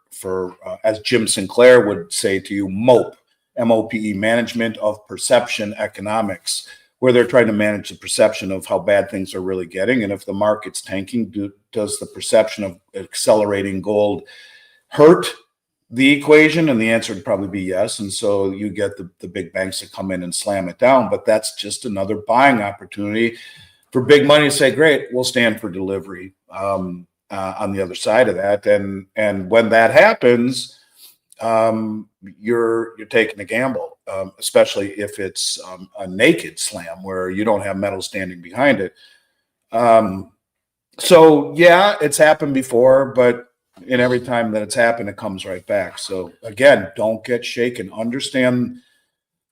as Jim Sinclair would say to you, MOPE, MOPE, management of perception economics, where they're trying to manage the perception of how bad things are really getting. And if the market's tanking, does the perception of accelerating gold hurt the equation? And the answer would probably be yes. And so you get the big banks that come in and slam it down. But that's just another buying opportunity for big money to say, great, we'll stand for delivery on the other side of that. And when that happens, you're taking a gamble, especially if it's a naked slam where you don't have metal standing behind it. So yeah, it's happened before, but in every time that it's happened, it comes right back. So again, don't get shaken.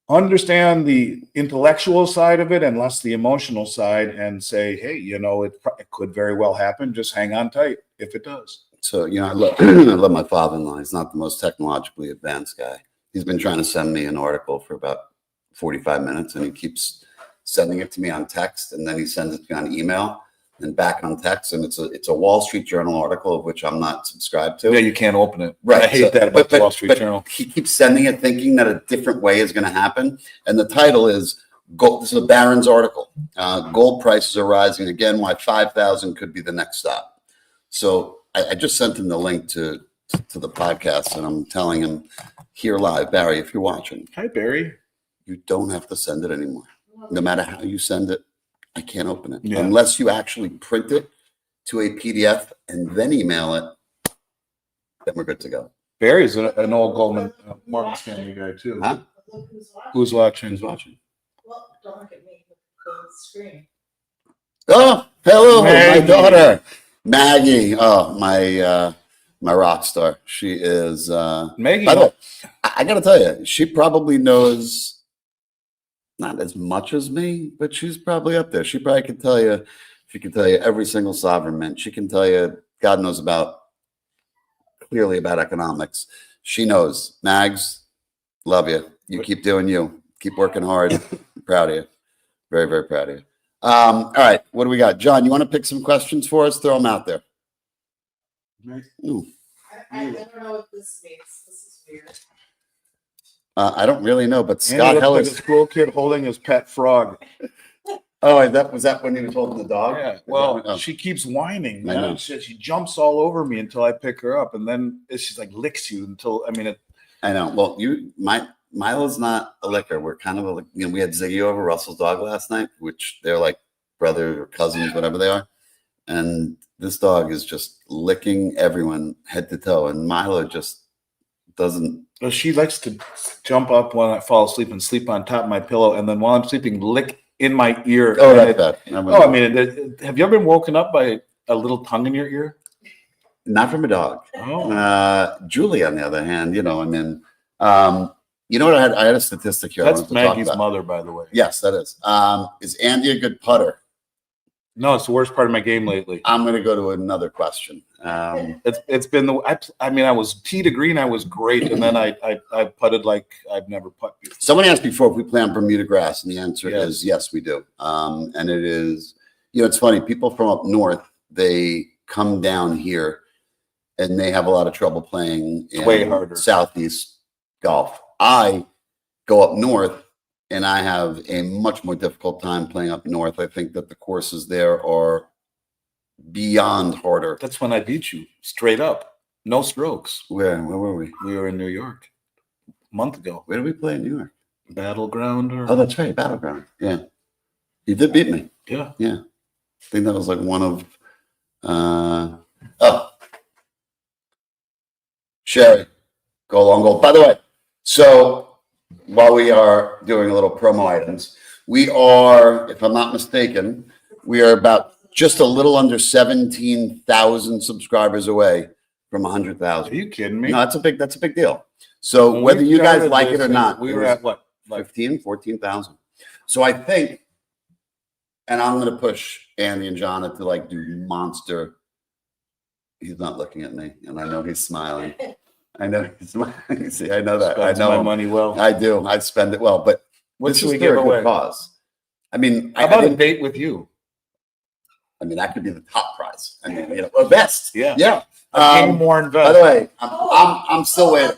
Understand the intellectual side of it and less the emotional side, and say, hey, it could very well happen. Just hang on tight if it does. So, I love my father-in-law. He's not the most technologically advanced guy. He's been trying to send me an article for about 45 minutes, and he keeps sending it to me on text, and then he sends it to me on email and back on text. And it's a Wall Street Journal article of which I'm not subscribed to. Yeah, you can't open it. Right. I hate that about the Wall Street Journal. He keeps sending it thinking that a different way is going to happen. And the title is Gold. This is a Barron's article. Gold prices are rising again. Why 5,000 could be the next stop. So I just sent him the link to the podcast, and I'm telling him here live, Barry, if you're watching. Hi, Barry. You don't have to send it anymore. No matter how you send it, I can't open it. Yeah. Unless you actually print it to a PDF and then email it, then we're good to go. Barry's an old Goldman Morgan Stanley guy too. Huh? Who's watching? Who's watching? Well, don't look at me. The screen. Oh, hello, Maggie. My daughter, Maggie. Oh, my rock star. She is. Maggie. By the way, I got to tell you, she probably knows not as much as me, but she's probably up there. She probably could tell you. She can tell you every single sovereign mint. She can tell you. God knows clearly about economics. She knows. Mags, love you. You keep doing you. Keep working hard. I'm proud of you. Very, very proud of you. All right. What do we got? John, you want to pick some questions for us? Throw them out there. Ooh. I don't know what this means. This is weird. I don't really know, but Andy Scott looks Hellis. like a school kid holding his pet frog. Oh, was that when he was holding the dog? Yeah. Well, she keeps whining. I know. She jumps all over me until I pick her up, and then she's like licks you until I know. Well, Milo's not a licker. We're kind of we had Ziggy over, Russell's dog, last night, which they're like brother or cousins, whatever they are, and this dog is just licking everyone head to toe, and Milo just doesn't. Well, she likes to jump up when I fall asleep and sleep on top of my pillow, and then while I'm sleeping, lick in my ear. Oh, that's bad. Have you ever been woken up by a little tongue in your ear? Not from a dog. Oh, Julie, on the other hand, you know, I mean, you know what? I had a statistic here. I that's wanted to talk Maggie's about. mother, by the way. Yes, that is. Is Andy a good putter? No, it's the worst part of my game lately. I'm going to go to another question. It's been I mean, I was tee to green, I was great, and then I putted like I've never putted before. Someone asked before if we play on Bermuda grass, and the answer Yes. is yes, we do. And it is, you know, it's funny. People from up north, they come down here, and they have a lot of trouble playing in Way harder. Southeast golf. I go up north, and I have a much more difficult time playing up north. I think that the courses there are beyond harder. That's when I beat you straight up, no strokes. Where were we? We were in New York a month ago. Where did we play in New York? Battleground or Oh, that's right, Battleground. Yeah, you did beat me. yeah. Yeah, I think that was like one of. Sherry, go long goal. By the way, so while we are doing a little promo items, we are, if I'm not mistaken, we are about just a little under 17,000 subscribers away from Are 100,000. you kidding me? No, that's a big deal. So When whether we you guys started like it or this, not, we it were was at what? Like 15, 14,000. So I think, and I'm going to push Andy and Jonna to like do monster. He's not looking at me, and I know he's smiling. I know he's smiling. See, I know that. I spends know my him. money well. I do. I spend it well, but What this should is we for give a good away? cause. I mean, How I about a think, date with you? I mean, that could be the top prize. I mean, you know, or best. Yeah. Yeah. A game more By invest. the way, I'm still waiting.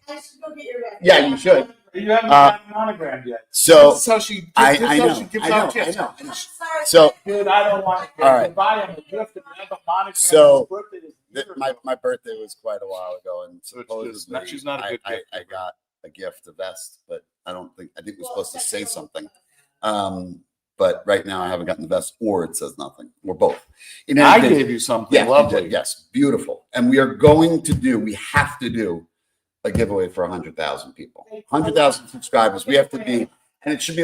I should go get your red. Yeah, you should. You haven't gotten monogrammed yet. So This is how she. I This is know. how she gives I know. out I gifts. know. I'm sorry. So Dude, I don't want to All right. buy him a gift and have a monogram. So, His birthday is here. my birthday was quite a while ago, and So it's supposedly not- she's not a good I gift giver. got a gift, a vest, but I think we're supposed to say something. But right now I haven't gotten the vest, or it says nothing, or both. In any I case, gave you something yes, you lovely. did, yes, beautiful, and we have to do a giveaway for 100,000 people, 100,000 subscribers. We have to be, and it should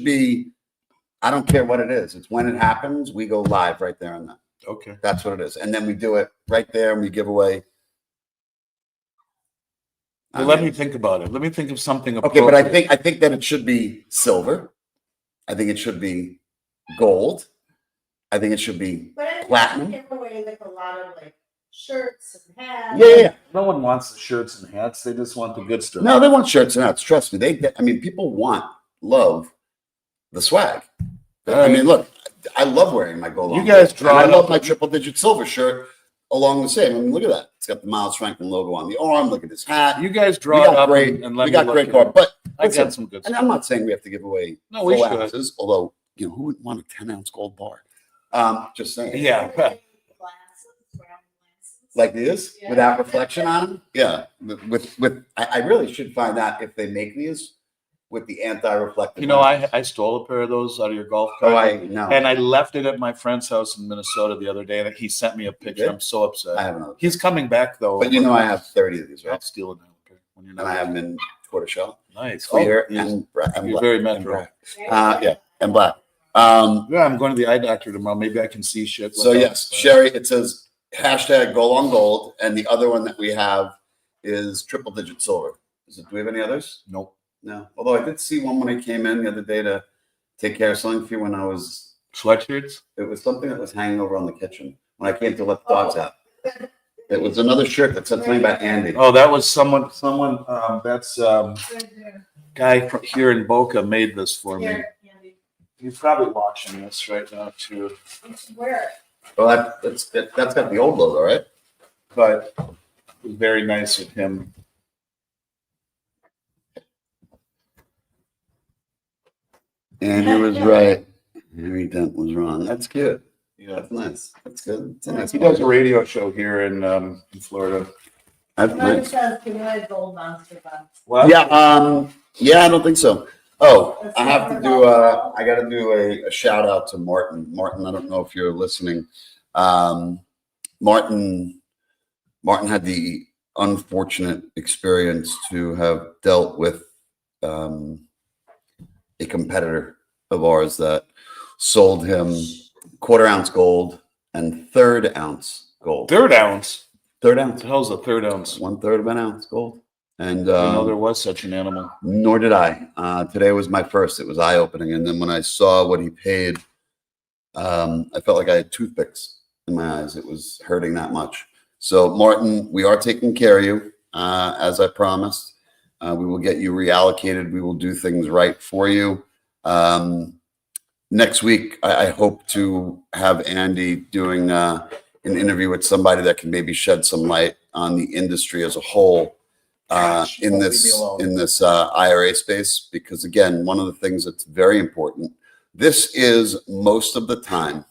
be. I don't care what it is. It's when it happens, we go live right there and then. Okay. That's what it is. And then we do it right there and we give away. Well, let me think about it. Let me think of something. Okay, but appropriate. I think that it should be silver. I think it should be gold. I think it should be But I think platinum. you give away like a lot of like shirts and hats. Yeah. No one wants the shirts and hats. They just want the good stuff. No, they want shirts and hats. Trust me. I mean, people love the swag. I mean, look, I love wearing my gold. You guys draw I it love up. my triple digit silver shirt along the same. I mean, look at that. It's got the Miles Franklin logo on the arm. Look at his hat. You guys We draw it got up great. and let We me got look great at card. it. But I listen, got some good and stuff. I'm not saying we have to give away No, we full should. ounces, although, you know, who would want a 10-ounce gold bar? Just saying. Yeah. Glasses, round glasses. Like this, Yeah. without reflection on them? Yeah. I really should find out if they make these with the anti-reflective. You know, lenses. I stole a pair of those out of your golf cart. Oh, I know. And I left it at my friend's house in Minnesota the other day, and he sent me a picture. did? I'm so upset. I have another. He's coming back though. But you know, I have 30 of these, I'll right? steal another pair when you're And I not. have them in tortoiseshell, Nice. clear, Oh, and black. you're very and metro. black. Yeah, and black. Yeah, I'm going to the eye doctor tomorrow. Maybe I can see shit. So without- yes, Sherry, it says hashtag goal on gold, and the other one that we have is triple digit silver. Do we have any others? Nope. No. Although I did see one when I came in the other day to take care of something for you when Sweatshirts? it was something that was hanging over on the kitchen when I came to let the dogs out. It was another shirt that said something about Andy. Oh, that was someone, that's Right there. guy from here in Boca made this for me. Here, Andy. He's probably watching this right now too. You should wear it. Well, that's got the old logo, right? But it was very nice of him. Andy was right. Harry Dent was wrong. That's cute. Yeah. That's nice. That's good. It's a nice He does a radio show here in Florida. That's Mine nice. says give away gold monster buns. Well, Yeah, I don't think so. Oh, I have to do I got to do a shout out to Martin. Martin, I don't know if you're listening. Martin had the unfortunate experience to have dealt with a competitor of ours that sold him quarter ounce gold and third ounce gold. Third ounce. Third What ounce. the hell's a third ounce? 1/3 of an ounce gold. And I didn't know there was such an animal. nor did I. Today was my first. It was eye-opening. And then when I saw what he paid, I felt like I had toothpicks in my eyes. It was hurting that much. So, Martin, we are taking care of you, as I promised. We will get you reallocated. We will do things right for you. Next week, I hope to have Andy doing an interview with somebody that can maybe shed some light on the industry as a whole in this IRA space. Because again, one of the things that's very important, this is most of the time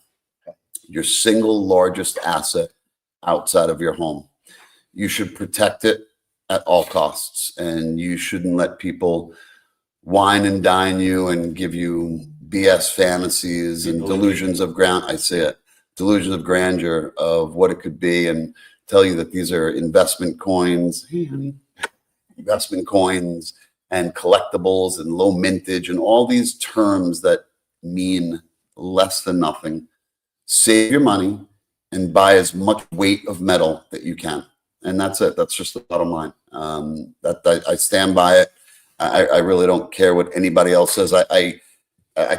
your single largest asset outside of your home. You should protect it at all costs, and you shouldn't let people wine and dine you and give you BS fantasies and delusions of delusions of grandeur of what it could be, and tell you that these are investment coins, investment coins and collectibles and low mintage and all these terms that mean less than nothing. Save your money and buy as much weight of metal that you can. And that's it. That's just the bottom line. That I stand by it. I really don't care what anybody else says. I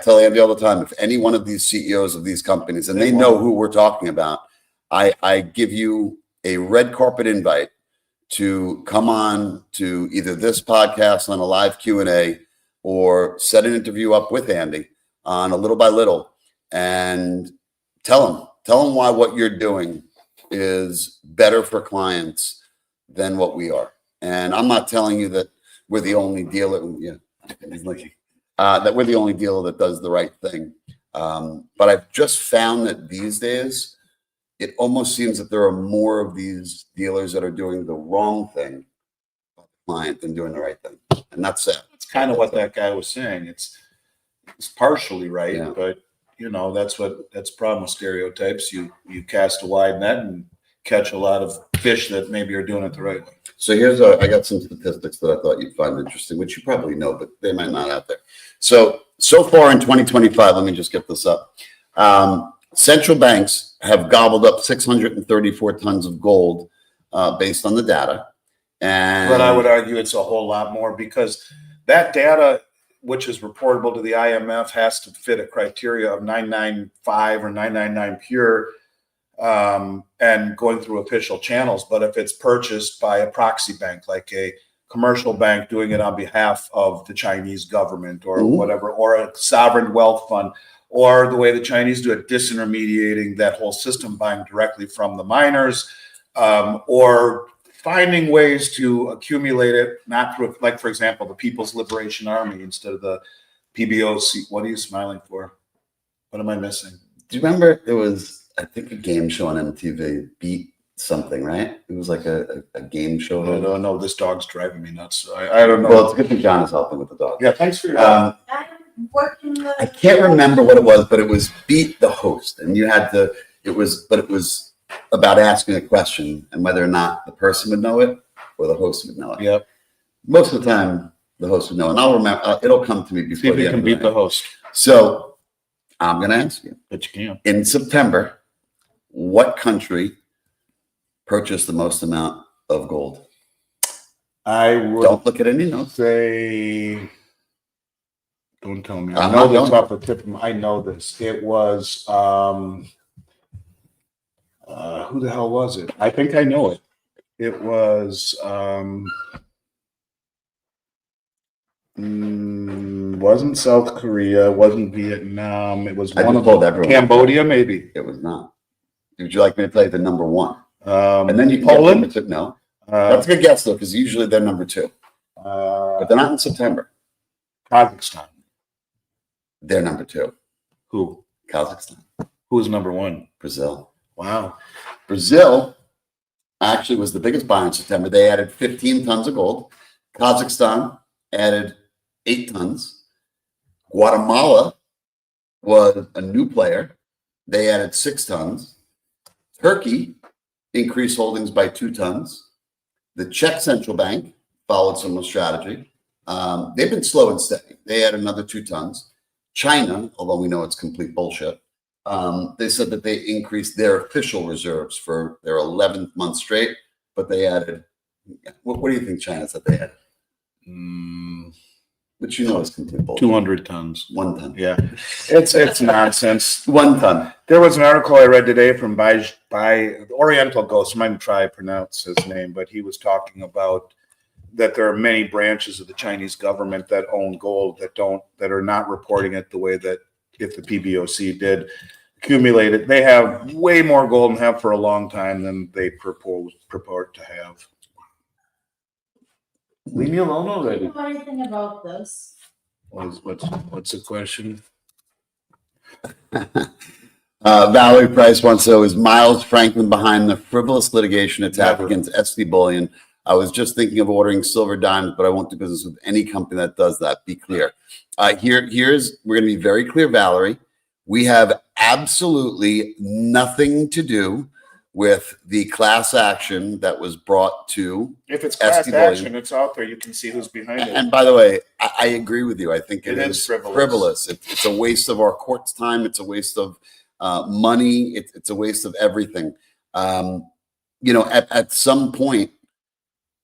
tell Andy all the time, if any one of these CEOs of these companies, and they know who we're talking about, I give you a red carpet invite to come on to either this podcast on a live Q&A or set an interview up with Andy on a little by little, and tell him why what you're doing is better for clients than what we are. And I'm not telling you that we're the only dealer. Yeah, that we're the only dealer that does the right thing. But I've just found that these days, it almost seems that there are more of these dealers that are doing the wrong thing for the client than doing the right thing. And that's sad. That's kind of what that guy was saying. It's partially right, Yeah. but that's the problem with stereotypes. You cast a wide net and catch a lot of fish that maybe are doing it the right way. So I got some statistics that I thought you'd find interesting, which you probably know, but they might not out there. So far in 2025, let me just get this up. Central banks have gobbled up 634 tons of gold based on the data. But I would argue it's a whole lot more, because that data, which is reportable to the IMF, has to fit a criteria of 995 or 999 pure, and going through official channels. But if it's purchased by a proxy bank, like a commercial bank doing it on behalf of the Chinese government or whatever, or a sovereign wealth fund, or the way the Chinese do it, disintermediating that whole system, buying directly from the miners, or finding ways to accumulate it, not through, like, for example, the People's Liberation Army instead of the PBOC. What are you smiling for? What am I missing? Do you remember there was, I think, a game show on MTV, Beat something, right? It was like a game show. I don't know. This dog's driving me nuts. I don't know. Well, it's a good thing John is helping with the dog. Yeah, thanks for your I'm working I can't remember what it was, but it was Beat the host, and you had to. It was about asking a question and whether or not the person would know it or the host would know it. Yep. Most of the time, the host would know, and I'll remember. It'll come to me before. See if you can beat the host. So I'm going to ask you. But you can. In September, what country purchased the most amount of gold? I would Don't look at any notes. say. Don't tell me. I I'm know not this going. off the tip of my. I know this. It was. Who the hell was it? I think I know it. It was. Wasn't South Korea? Wasn't Vietnam? It was I one just of told them. everyone. Cambodia, maybe. It was not. Would you like me to tell you the number one? And then you can Poland. get number two. No, that's a good guess though, because usually they're number two, but they're not in September. Kazakhstan. They're number two. Who? Kazakhstan. Who's number one? Brazil. Wow. Brazil actually was the biggest buyer in September. They added 15 tons of gold. Kazakhstan added 8 tons. Guatemala was a new player. They added 6 tons. Turkey increased holdings by 2 tons. The Czech Central Bank followed similar strategy. They've been slow and steady. They added another 2 tons. China, although we know it's complete bullshit, They said that they increased their official reserves for their 11th month straight, but they added. What do you think China said they had? Which you know is complete bullshit. 200 tons. 1 ton. Yeah, it's nonsense. 1 ton. There was an article I read today from by Oriental Ghost. I'm not even try to pronounce his name, but he was talking about that there are many branches of the Chinese government that own gold that are not reporting it the way that if the PBOC did accumulate it. They have way more gold and have for a long time than they purport to have. Leave me alone Do already. you know anything about this? What's the question? Valerie Price wants to know, is Miles Franklin behind the frivolous litigation attack Never. against SD Bullion? I was just thinking of ordering silver dimes, but I won't do business with any company that does that. Be clear. We're going to be very clear, Valerie. We have absolutely nothing to do with the class action that was brought to. If it's class SD Bullion. action, it's out there. You can see who's behind it. And by the way, I agree with you. I think it is frivolous. frivolous. It's a waste of our court's time. It's a waste of money. It's a waste of everything. At some point,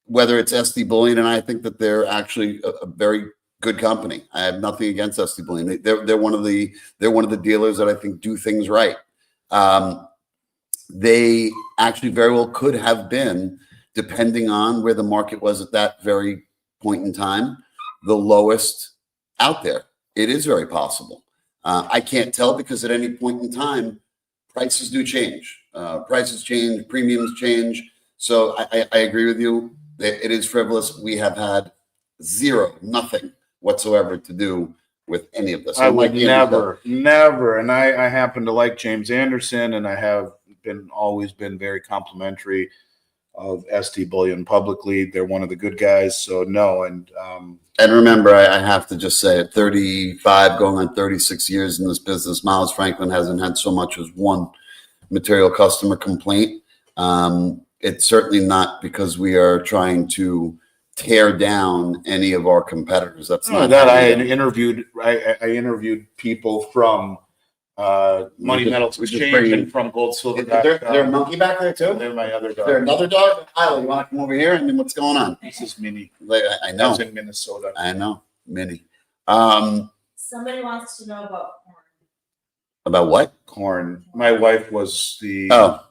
whether it's SD Bullion, and I think that they're actually a very good company. I have nothing against SD Bullion. They're one of the dealers that I think do things right. They actually very well could have been, depending on where the market was at that very point in time, the lowest out there. It is very possible. I can't tell because at any point in time, prices do change. Prices change, premiums change. So I agree with you. It is frivolous. We have had nothing whatsoever to do with any of this. I would never. And I happen to like James Anderson, and I have always been very complimentary of SD Bullion publicly. They're one of the good guys. So no. And remember, I have to just say, at 35, going on 36 years in this business, Miles Franklin hasn't had so much as one material customer complaint. It's certainly not because we are trying to tear down any of our competitors. That's not that. I interviewed people from Money Metals Exchange and from Gold Silver. Is there a monkey back there too? They're my other dog. Is there another dog? Kyle, you want to come over here? And then what's going on? This is Minnie. I know. That's in Minnesota. I know. Minnie. Somebody wants to know about corn. About what? Corn. My wife was the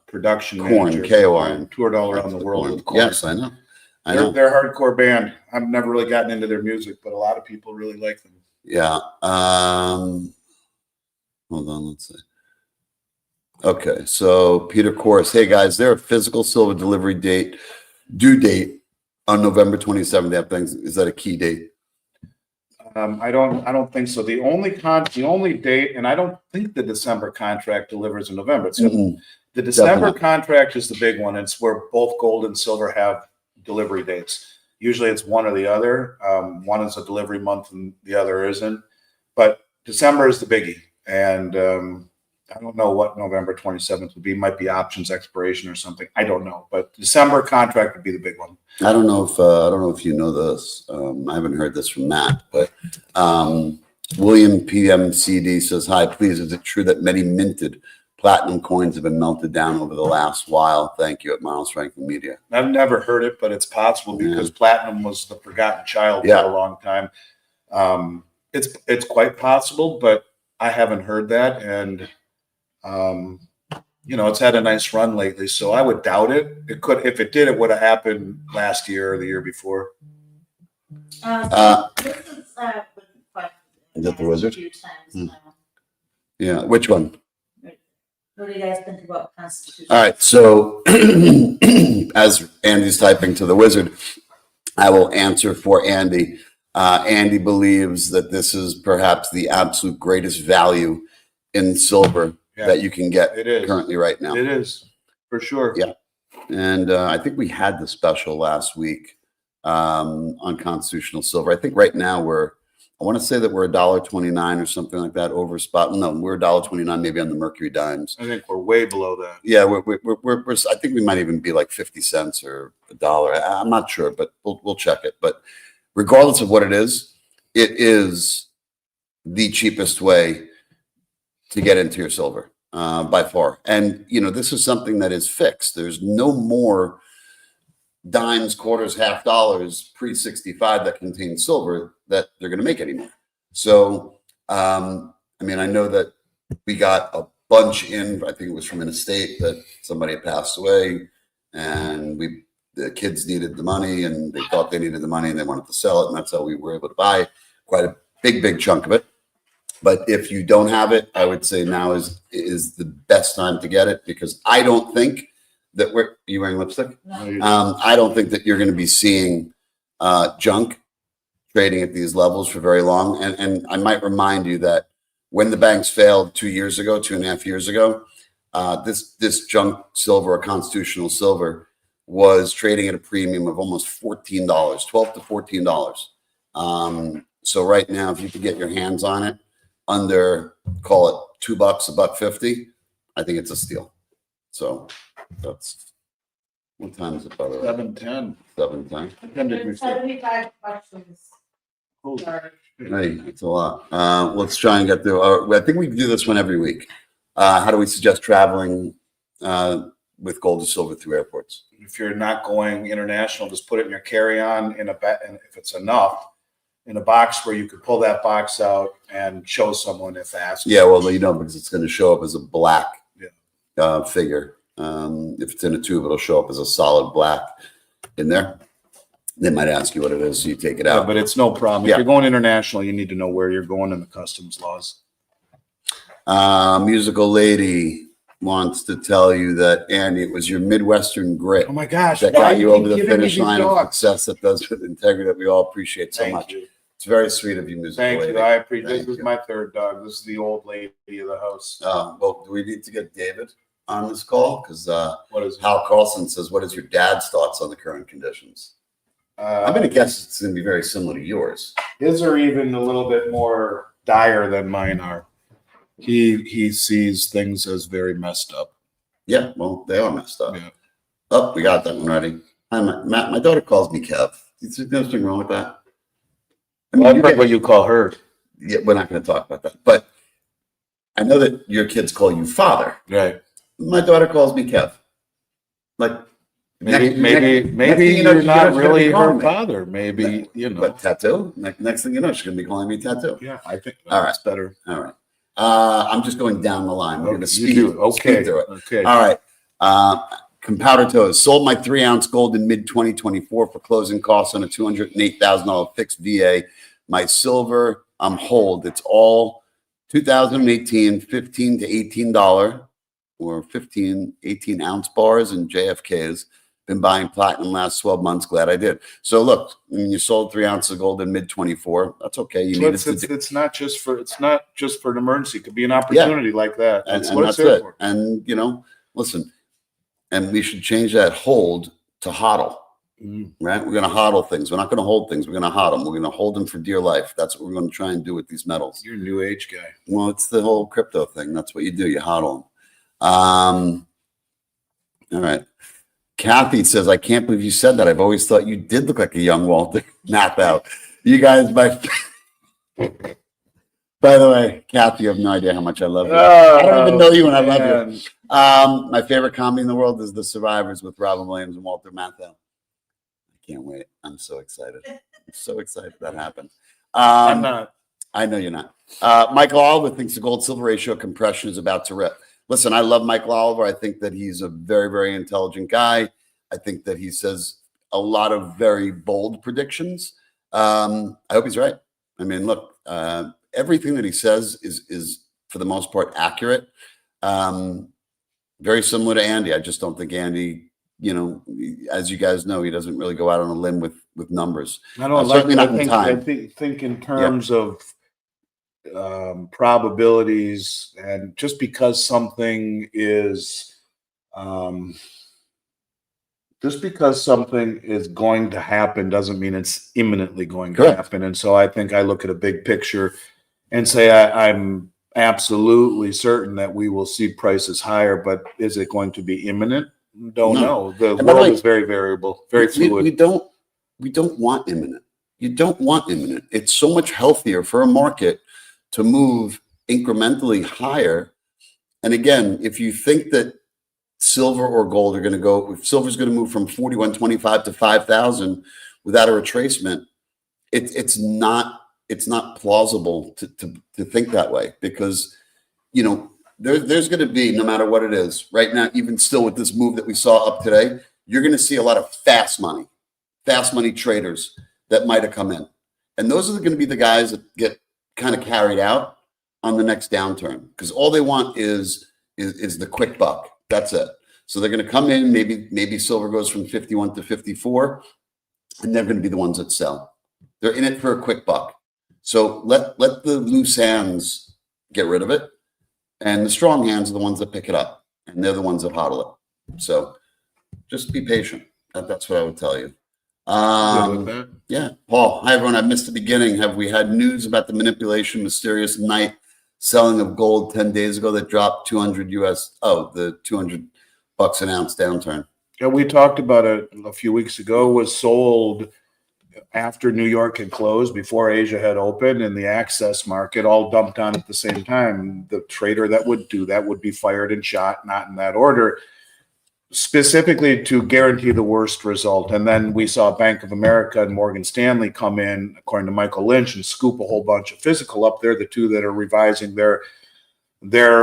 production Corn, manager. K-O-R-N. Toured all around the world with corn. Yes, I know. They're a hardcore band. I've never really gotten into their music, but a lot of people really like them. Yeah. Hold on, let's see. Okay, so Peter Corus, hey guys, there a physical silver delivery due date on November 27th? That thing, is that a key date? I don't think so. The only date, and I don't think the December contract delivers in November. It's the December contract is the big one. It's where both gold and silver have delivery dates. Usually it's one or the other. One is a delivery month and the other isn't. But December is the biggie. And I don't know what November 27th would be. Might be options expiration or something. I don't know. But December contract would be the big one. I don't know if you know this. I haven't heard this from Matt, but William PMCD says, hi, please, is it true that many minted platinum coins have been melted down over the last while? Thank you, at Miles Franklin Media. I've never heard it, but it's possible because platinum was the forgotten child for a long time. It's quite possible, but I haven't heard that. And, it's had a nice run lately, so I would doubt it. It could, if it did, it would have happened last year or the year before. This is Is that the wizard? a few times now. Yeah, which one? What do you guys think about Constitution? All right, so as Andy's typing to the wizard, I will answer for Andy. Andy believes that this is perhaps the absolute greatest value in silver that you can get currently right now. It is, for sure. Yeah. And I think we had the special last week on constitutional silver. I think right now I want to say that we're $1.29 or something like that over spot. No, we're $1.29 maybe on the Mercury dimes. I think we're way below that. Yeah, we're I think we might even be like 50 cents or $1. I'm not sure, but we'll check it. But regardless of what it is the cheapest way to get into your silver. by far. And, this is something that is fixed. There's no more dimes, quarters, half dollars pre-65 that contain silver that they're going to make anymore. So, I know that we got a bunch in, I think it was from an estate that somebody had passed away, and the kids needed the money, and they thought they needed the money, and they wanted to sell it, and that's how we were able to buy quite a big chunk of it. But if you don't have it, I would say now is the best time to get it, because I don't think that you wearing lipstick? No. I don't think that you're going to be seeing junk trading at these levels for very long. And I might remind you that when the banks failed 2.5 years ago, this junk silver, or constitutional silver, was trading at a premium of almost $14, $12 to $14. So right now, if you could get your hands on it under, call it $2, $1.50, I think it's a steal. So that's, what time is it, by the way? 7:10. 7:10. 10 degrees. 75 questions. Holy Sorry. Hey, it's a lot. Let's try and get through. I think we do this one every week. How do we suggest traveling with gold and silver through airports? If you're not going international, just put it in your carry-on and if it's enough, in a box where you could pull that box out and show someone if asked. Yeah, well, because it's going to show up as a black figure. If it's in a tube, it'll show up as a solid black in there. They might ask you what it is, so you take it out. But it's no problem. If Yeah. you're going international, you need to know where you're going and the customs laws. Musical lady wants to tell you that, Andy, it was your Midwestern grit Oh my gosh. that why got you keep over the giving me finish these line of dogs? success that does with integrity that we all appreciate so Thank much. you. It's very sweet of you, musical Thank lady. you. I appreciate Thank this. Is you. my third dog. This is the old lady of the house. Well, do we need to get David on this call? Because What is it? Hal Carlson says, what is your dad's thoughts on the current conditions? I'm going to guess it's going to be very similar to yours. His are even a little bit more dire than mine are. He sees things as very messed up. Yeah, well, they are messed up. Yeah. Oh, we got that one ready. Hi, Matt. My daughter calls me Kev. Is there anything wrong with that? Well, I've heard what you call her. Yeah, we're not going to talk about that. But I know that your kids call you father. Right. My daughter calls me Kev. Like, Maybe next thing you know, you're she's not gonna be really calling her me. father. Maybe, you know. But tattoo. Next thing you know, she's going to be calling me tattoo. Yeah, I think All that's better. All right. I'm just going down the line. We're going to speed, You do. Okay. speed through it. Okay. All right. Compowder Toes sold my 3-ounce gold in mid 2024 for closing costs on a $208,000 fixed VA. My silver, I'm hold. It's all 2018 $15 to $18 or 18 ounce bars and JFKs. Been buying platinum last 12 months. Glad I did. So look, when you sold 3 ounces of gold in mid 24, that's okay. You needed to do. It's not just for an emergency. It could be an opportunity like that. That's And what that's it's there it. for. And listen, and we should change that hold to hodl. Right? We're going to hodl things. We're not going to hold things. We're going to hodl them. We're going to hold them for dear life. That's what we're going to try and do with these metals. You're a new age guy. Well, it's the whole crypto thing. That's what you do. You hodl them. All right. Kathy says, I can't believe you said that. I've always thought you did look like a young Walter Matthau. You guys, by the way, Kathy, you have no idea how much I love you. I don't even know you, and I love you. My favorite comedy in the world is The Survivors with Robin Williams and Walter Matthau. I can't wait. I'm so excited. I'm so excited that happened. I'm not. I know you're not. Michael Oliver thinks the gold-silver ratio compression is about to rip. Listen, I love Michael Oliver. I think that he's a very, very intelligent guy. I think that he says a lot of very bold predictions. I hope he's right. I mean, look, everything that he says is for the most part accurate. Very similar to Andy. I just don't think Andy, as you guys know, he doesn't really go out on a limb with numbers. I don't Certainly not in I time. think in terms of probabilities, and just because something is going to happen doesn't mean it's imminently going to Correct. happen. And so I think I look at a big picture and say I'm absolutely certain that we will see prices higher, but is it going to be imminent? Don't know. The And by the world way, is very variable, very fluid. We don't want imminent. You don't want imminent. It's so much healthier for a market to move incrementally higher And again, if you think that silver or gold are going to go, if silver's going to move from 41.25 to 5,000 without a retracement, it's not plausible to think that way, because there's going to be, no matter what it is right now, even still with this move that we saw up today, you're going to see a lot of fast money traders that might have come in, and those are going to be the guys that get kind of carried out on the next downturn, because all they want is the quick buck. That's it. So they're going to come in, maybe silver goes from 51 to 54, and they're going to be the ones that sell. They're in it for a quick buck. So let the loose hands get rid of it, and the strong hands are the ones that pick it up, and they're the ones that hodl it. So just be patient. That's what I would tell you. Yeah, Paul. Hi everyone. I missed the beginning. Have we had news about the manipulation, mysterious night selling of gold 10 days ago that dropped 200 US? Oh, the $200 an ounce downturn. Yeah, we talked about it a few weeks ago. Was sold after New York had closed, before Asia had opened, and the access market all dumped on at the same time. The trader that would do that would be fired and shot, not in that order, specifically to guarantee the worst result. And then we saw Bank of America and Morgan Stanley come in, according to Michael Lynch, and scoop a whole bunch of physical up there, the two that are revising their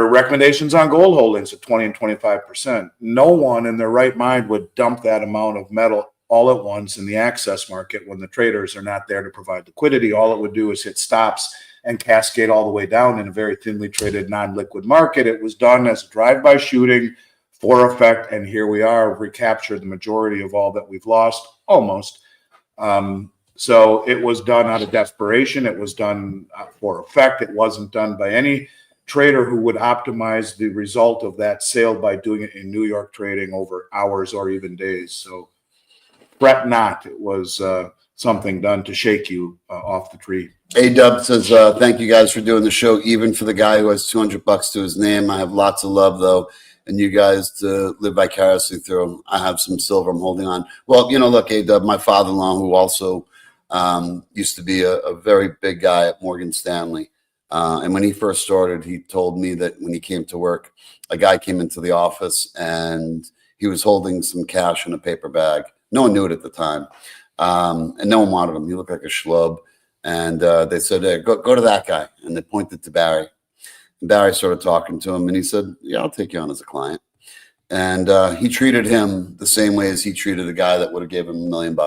recommendations on gold holdings at 20 and 25%. No one in their right mind would dump that amount of metal all at once in the access market when the traders are not there to provide liquidity. All it would do is hit stops and cascade all the way down in a very thinly traded non-liquid market. It was done as a drive-by shooting for effect, and here we are, recaptured the majority of all that we've lost, almost. So it was done out of desperation. It was done for effect. It wasn't done by any trader who would optimize the result of that sale by doing it in New York trading over hours or even days. So fret not. It was something done to shake you off the tree. A-Dub says, thank you guys for doing the show, even for the guy who has $200 to his name. I have lots of love, though, and you guys to live vicariously through them. I have some silver I'm holding on. Well, look, A-Dub, my father-in-law, who also used to be a very big guy at Morgan Stanley. And when he first started, he told me that when he came to work, a guy came into the office and he was holding some cash in a paper bag. No one knew it at the time. And no one wanted him. He looked like a schlub. And they said, hey, go to that guy. And they pointed to Barry. And Barry started talking to him. And he said, yeah, I'll take you on as a client. And he treated him the same way as he treated a guy that would have gave him $1 million.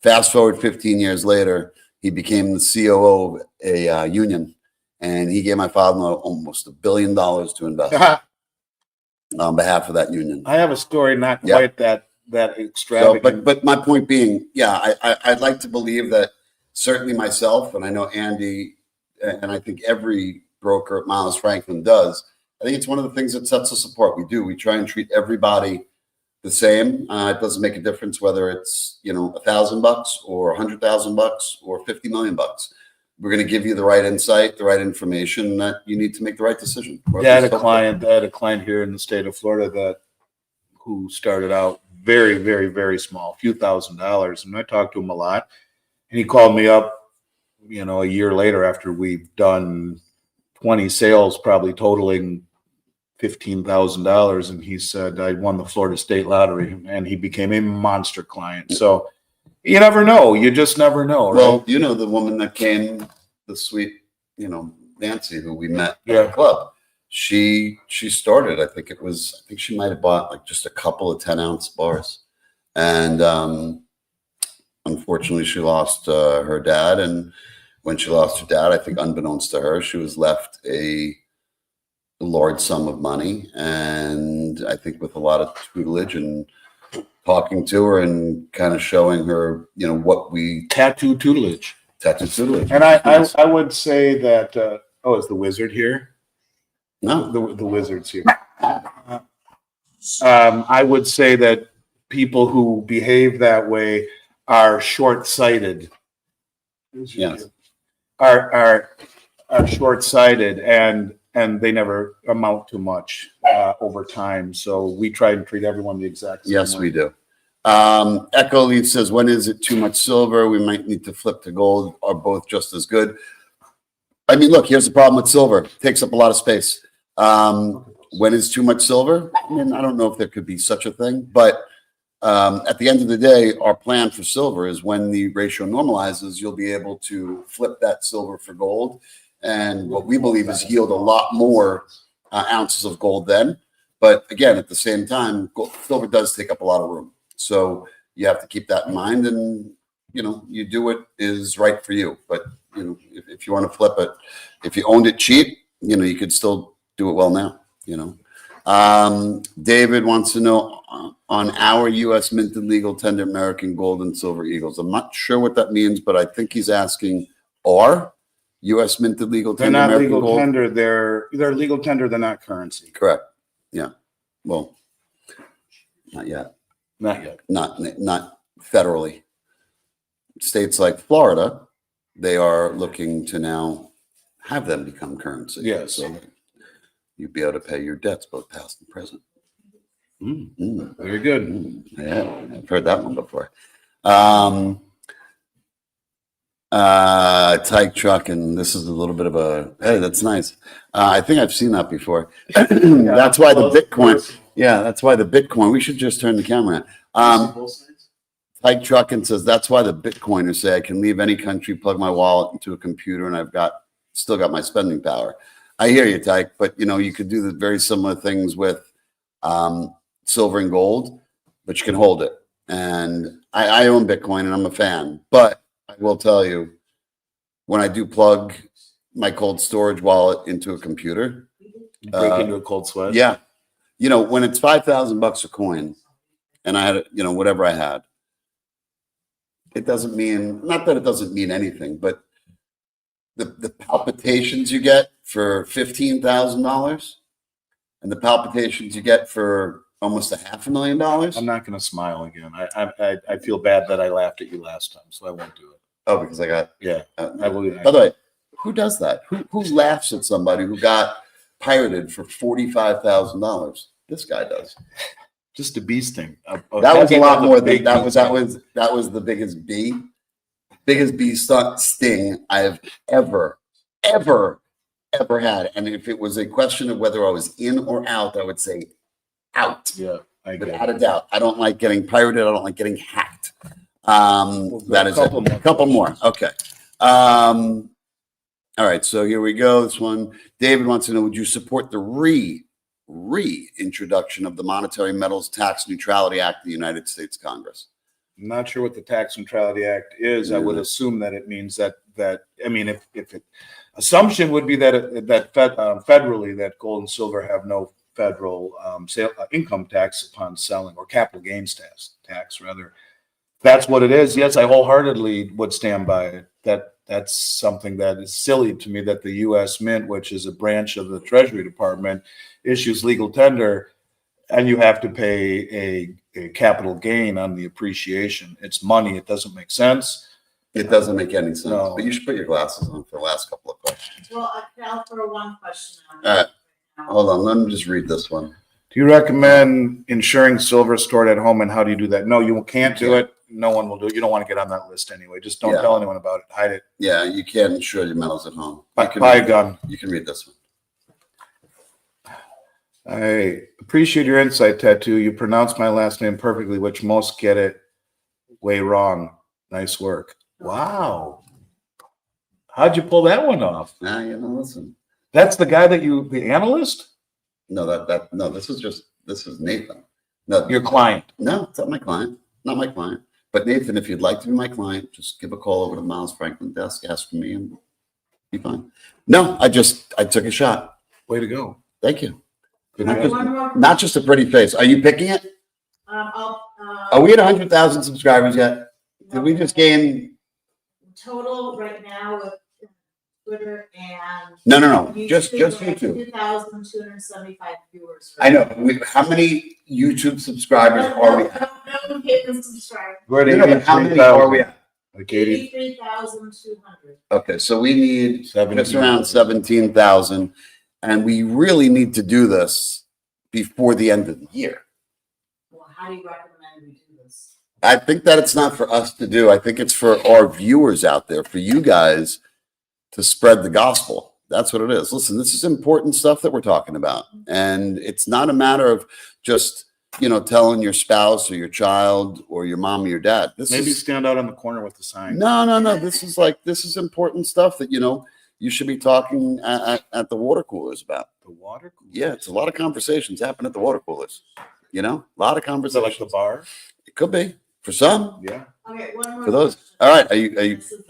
Fast forward 15 years later, he became the COO of a union. And he gave my father-in-law almost $1 billion to invest on behalf of that union. I have a story not quite that extravagant. So, but my point being, yeah, I'd like to believe that certainly myself, and I know Andy, and I think every broker at Miles Franklin does. I think it's one of the things that sets us apart. We try and treat everybody the same. It doesn't make a difference whether it's $1,000 or $100,000 or $50 million. We're going to give you the right insight, the right information that you need to make the right decision. I had a client here in the state of Florida who started out very, very, very small, a few $1,000s. And I talked to him a lot. And he called me up, a year later after we've done 20 sales, probably totaling $15,000. And he said, I won the Florida State Lottery. And he became a monster client. So you never know. You just never know. Right? Well, the woman that came, the sweet, Nancy, who we met at the club. She started, I think she might have bought like just a couple of 10-ounce bars. And unfortunately, she lost her dad. And when she lost her dad, I think unbeknownst to her, she was left a large sum of money. And I think with a lot of tutelage and talking to her and kind of showing her, what we... Tattoo tutelage. And I would say that, is the wizard here? No. The wizard's here. I would say that people who behave that way are short-sighted. Yes. Are short-sighted and they never amount to much over time. So we try and treat everyone the exact same way. Yes, we do. Echo Leaf says, when is it too much silver? We might need to flip to gold, or both just as good. I mean, look, here's the problem with silver. It takes up a lot of space. When is too much silver? I mean, I don't know if there could be such a thing, but at the end of the day, our plan for silver is when the ratio normalizes, you'll be able to flip that silver for gold. And what we believe is yield a lot more ounces of gold then. But again, at the same time, silver does take up a lot of room. So you have to keep that in mind, and, you do what is right for you. But, if you want to flip it, if you owned it cheap, you could still do it well now, David wants to know on our U.S. minted legal tender American gold and silver eagles. I'm not sure what that means, but I think he's asking, are U.S. minted legal They're tender not American legal gold? tender. They're legal tender. They're not currency. Correct. Yeah. Well, not yet. Not yet. Not federally. States like Florida, they are looking to now have them become currency. Yes. So you'd be able to pay your debts, both past and present. Very good. Yeah, I've heard that one before. Tyke truck, and this is a little bit of a, hey, that's nice. I think I've seen that before. That's why the Bitcoin. Yeah, that's why the Bitcoin. We should just turn the camera on. Tyke truck and says that's why the Bitcoiners say I can leave any country, plug my wallet into a computer, and I've still got my spending power. I hear you, Tyke, but you could do the very similar things with silver and gold, but you can hold it. And I own Bitcoin and I'm a fan, but I will tell you, when I do plug my cold storage wallet into a computer, Break into a cold sweat. yeah, when it's $5,000 a coin, and I had whatever I had, it doesn't mean, not that it doesn't mean anything, but the palpitations you get for $15,000 and the palpitations you get for almost $500,000. I'm not going to smile again. I feel bad that I laughed at you last time, so I won't do it. Oh, because I got. Yeah. I will. By the way, who does that? Who laughs at somebody who got pirated for $45,000? This guy does. Just a bee sting. That was a lot more than that was the biggest bee sting I've ever had. And if it was a question of whether I was in or out, I would say out. Yeah, I get without it. a doubt. I don't like getting pirated. I don't like getting hacked. That is a couple more. Okay. All right. So here we go. This one, David wants to know: would you support the reintroduction of the Monetary Metals Tax Neutrality Act of the United States Congress? I'm not sure what the Tax Neutrality Act is. I would assume that it means that I mean, if assumption would be that federally that gold and silver have no federal income tax upon selling, or capital gains tax rather. That's what it is. Yes, I wholeheartedly would stand by it. That's something that is silly to me, that the U.S. Mint, which is a branch of the Treasury Department, issues legal tender, and you have to pay a capital gain on the appreciation. It's money. It doesn't make sense. It doesn't make any sense. No. But you should put your glasses on for the last couple of questions. Well, I'll throw one question on. All right. Hold on. Let me just read this one. Do you recommend insuring silver stored at home, and how do you do that? No, you can't do it. No one will do it. You don't want to get on that list anyway. Just don't tell anyone about it. Hide it. Yeah, you can insure your metals at home. Buy a gun. You can read this one. I appreciate your insight, Tattoo. You pronounced my last name perfectly, which most get it way wrong. Nice work. Wow. How'd you pull that one off? Nah, listen. That's the guy the analyst? No, no, this is Nathan. No, Your client. No, it's not my client. Not my client. But Nathan, if you'd like to be my client, just give a call over to Miles Franklin desk, ask for me, and be fine. No, I took a shot. Way to go. Thank you. Okay, one more. Not just a pretty face. Are you picking it? Are we at 100,000 subscribers yet? Did we just gain? Total right now with Twitter and No. Just YouTube. 2,275 viewers. I know. How many YouTube subscribers are we at? No one paid subscribe. We're at No, but how many are we at? Like 80. 83,200. Okay, so we need just 17. around 17,000, and we really need to do this before the end of the year. Well, how do you recommend we do this? I think that it's not for us to do. I think it's for our viewers out there, for you guys to spread the gospel That's what it is. Listen, this is important stuff that we're talking about. And it's not a matter of just, telling your spouse or your child or your mom or your dad. Maybe stand out on the corner with the sign. No. This is important stuff that, you should be talking at the water coolers about. The water coolers? Yeah, it's a lot of conversations happen at the water coolers. A lot of Is that conversations. like the bar? It could be for some. Yeah. Okay, one more. For those. question. All right. Are you? This is it.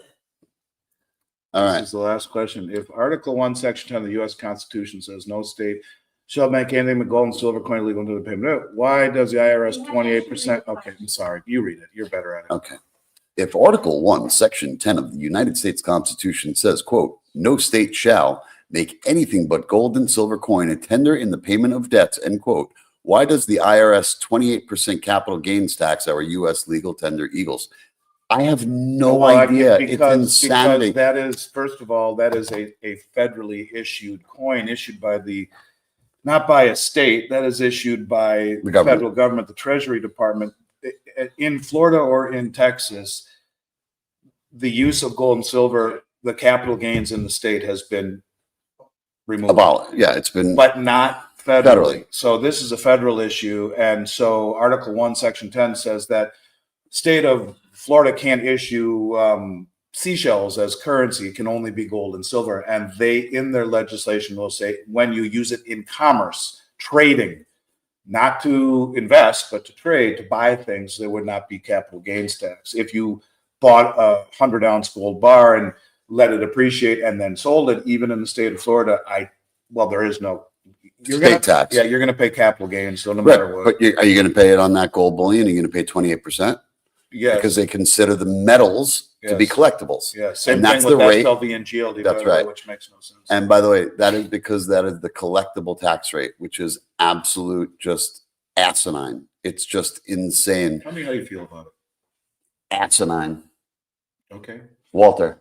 All This right. is the last question. If Article 1, Section 10 of the U.S. Constitution says no state shall make anything but gold and silver coin illegal to the payment, why does the IRS 28%? Okay, I'm sorry. You read it. You're better at it. Okay. If Article 1, Section 10 of the United States Constitution says, quote, no state shall make anything but gold and silver coin a tender in the payment of debts, end quote, why does the IRS 28% capital gains tax our U.S. legal tender eagles? I have no idea. It's insanity. Because that is, first of all, that is a federally issued coin issued by not by a state, that is issued by the federal government, the Treasury Department. In Florida or in Texas, the use of gold and silver, the capital gains in the state has been removed. It's been. But not federally. Federally. So this is a federal issue. And so Article 1, Section 10 says that state of Florida can't issue seashells as currency. It can only be gold and silver. And they, in their legislation, will say when you use it in commerce, trading, not to invest, but to trade, to buy things, there would not be capital gains tax. If you bought a 100-ounce gold bar and let it appreciate and then sold it, even in the state of Florida, there is no State tax. Yeah, you're going to pay capital gains, so no matter what. But are you going to pay it on that gold bullion? Are you going to pay 28%? Yes. Because they consider the metals to be collectibles. Yeah, same And thing that's with the rate. SLV and GLD, That's right. which makes no sense. And by the way, that is because that is the collectible tax rate, which is absolute just asinine. It's just insane. Tell me how you feel about it. Asinine. Okay. Walter,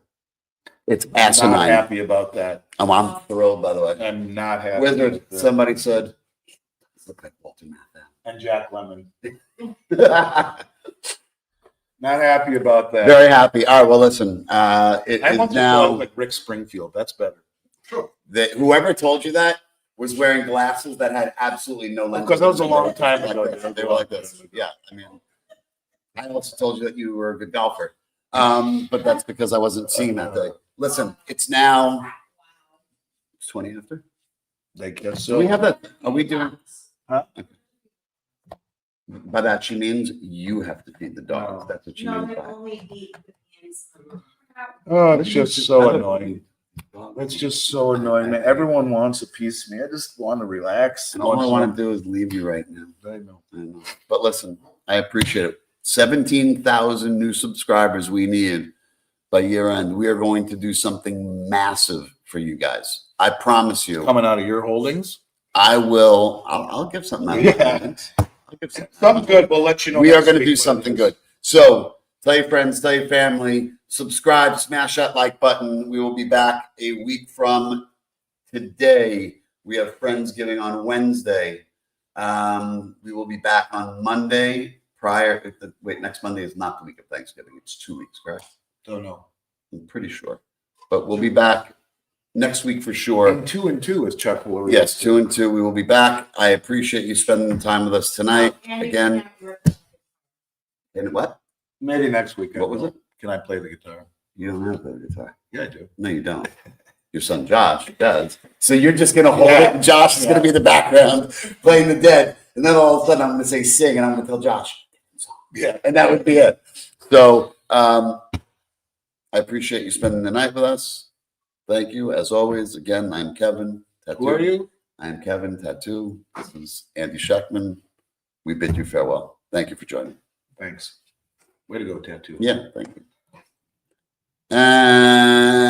it's I'm not asinine. happy about that. I'm thrilled, by the way. I'm not happy. Wizard, with that. somebody said, look like Walter Matthau. And Jack Lemmon. Not happy about that. Very happy. All right, well, listen, I it want is to now, look like Rick Springfield. That's better. sure. Whoever told you that was wearing glasses that had absolutely no lenses. Because that was a long time Like ago. this. They were like this. Yeah, I mean, I also told you that you were a good golfer, but that's because I wasn't seeing that day. Listen, it's now 20 after. I guess Do so. we have that? Are we doing? Huh? By that she means you have to feed the dogs. No. That's what she No, means they by. only eat the hands. Oh, it's just so annoying. It's just so annoying, man. Everyone wants a piece of me. I just want to relax. And all I want to do is leave you right now. I know. I know. But listen, I appreciate it. 17,000 new subscribers we need by year end. We are going to do something massive for you guys. I promise you. Coming out of your holdings? I will. I'll give something out of Yeah. my hands. I'll give something. Something good. We'll let you know. We are next going to week do what it something is. good. So tell your friends, tell your family, subscribe, smash that like button. We will be back a week from today. We have Friendsgiving on Wednesday. We will be back on Monday. Next Monday is not the week of Thanksgiving. It's 2 weeks, correct? Don't know. I'm pretty sure. But we'll be back next week for sure. And 2 and 2 is Chuck will. Yes, 2 and 2. We will be back. I appreciate you spending the time with us tonight. Again, and what? Maybe next week. What was it? Can I play the guitar? You don't have to play the guitar. Yeah, I do. No, you don't. Your son Josh does. So you're just gonna hold Yeah. it, and Josh is gonna be in the background playing the dead, and then all of a sudden I'm gonna say sing, and I'm gonna tell Josh, Yeah. and that would be it. So I appreciate you spending the night with us. Thank you, as always. Again, I'm Kevin. Tattoo. Who are you? I'm Kevin Tattoo. This is Andy Scheckman. We bid you farewell. Thank you for joining. Thanks. Way to go, Tattoo. Yeah, thank you. And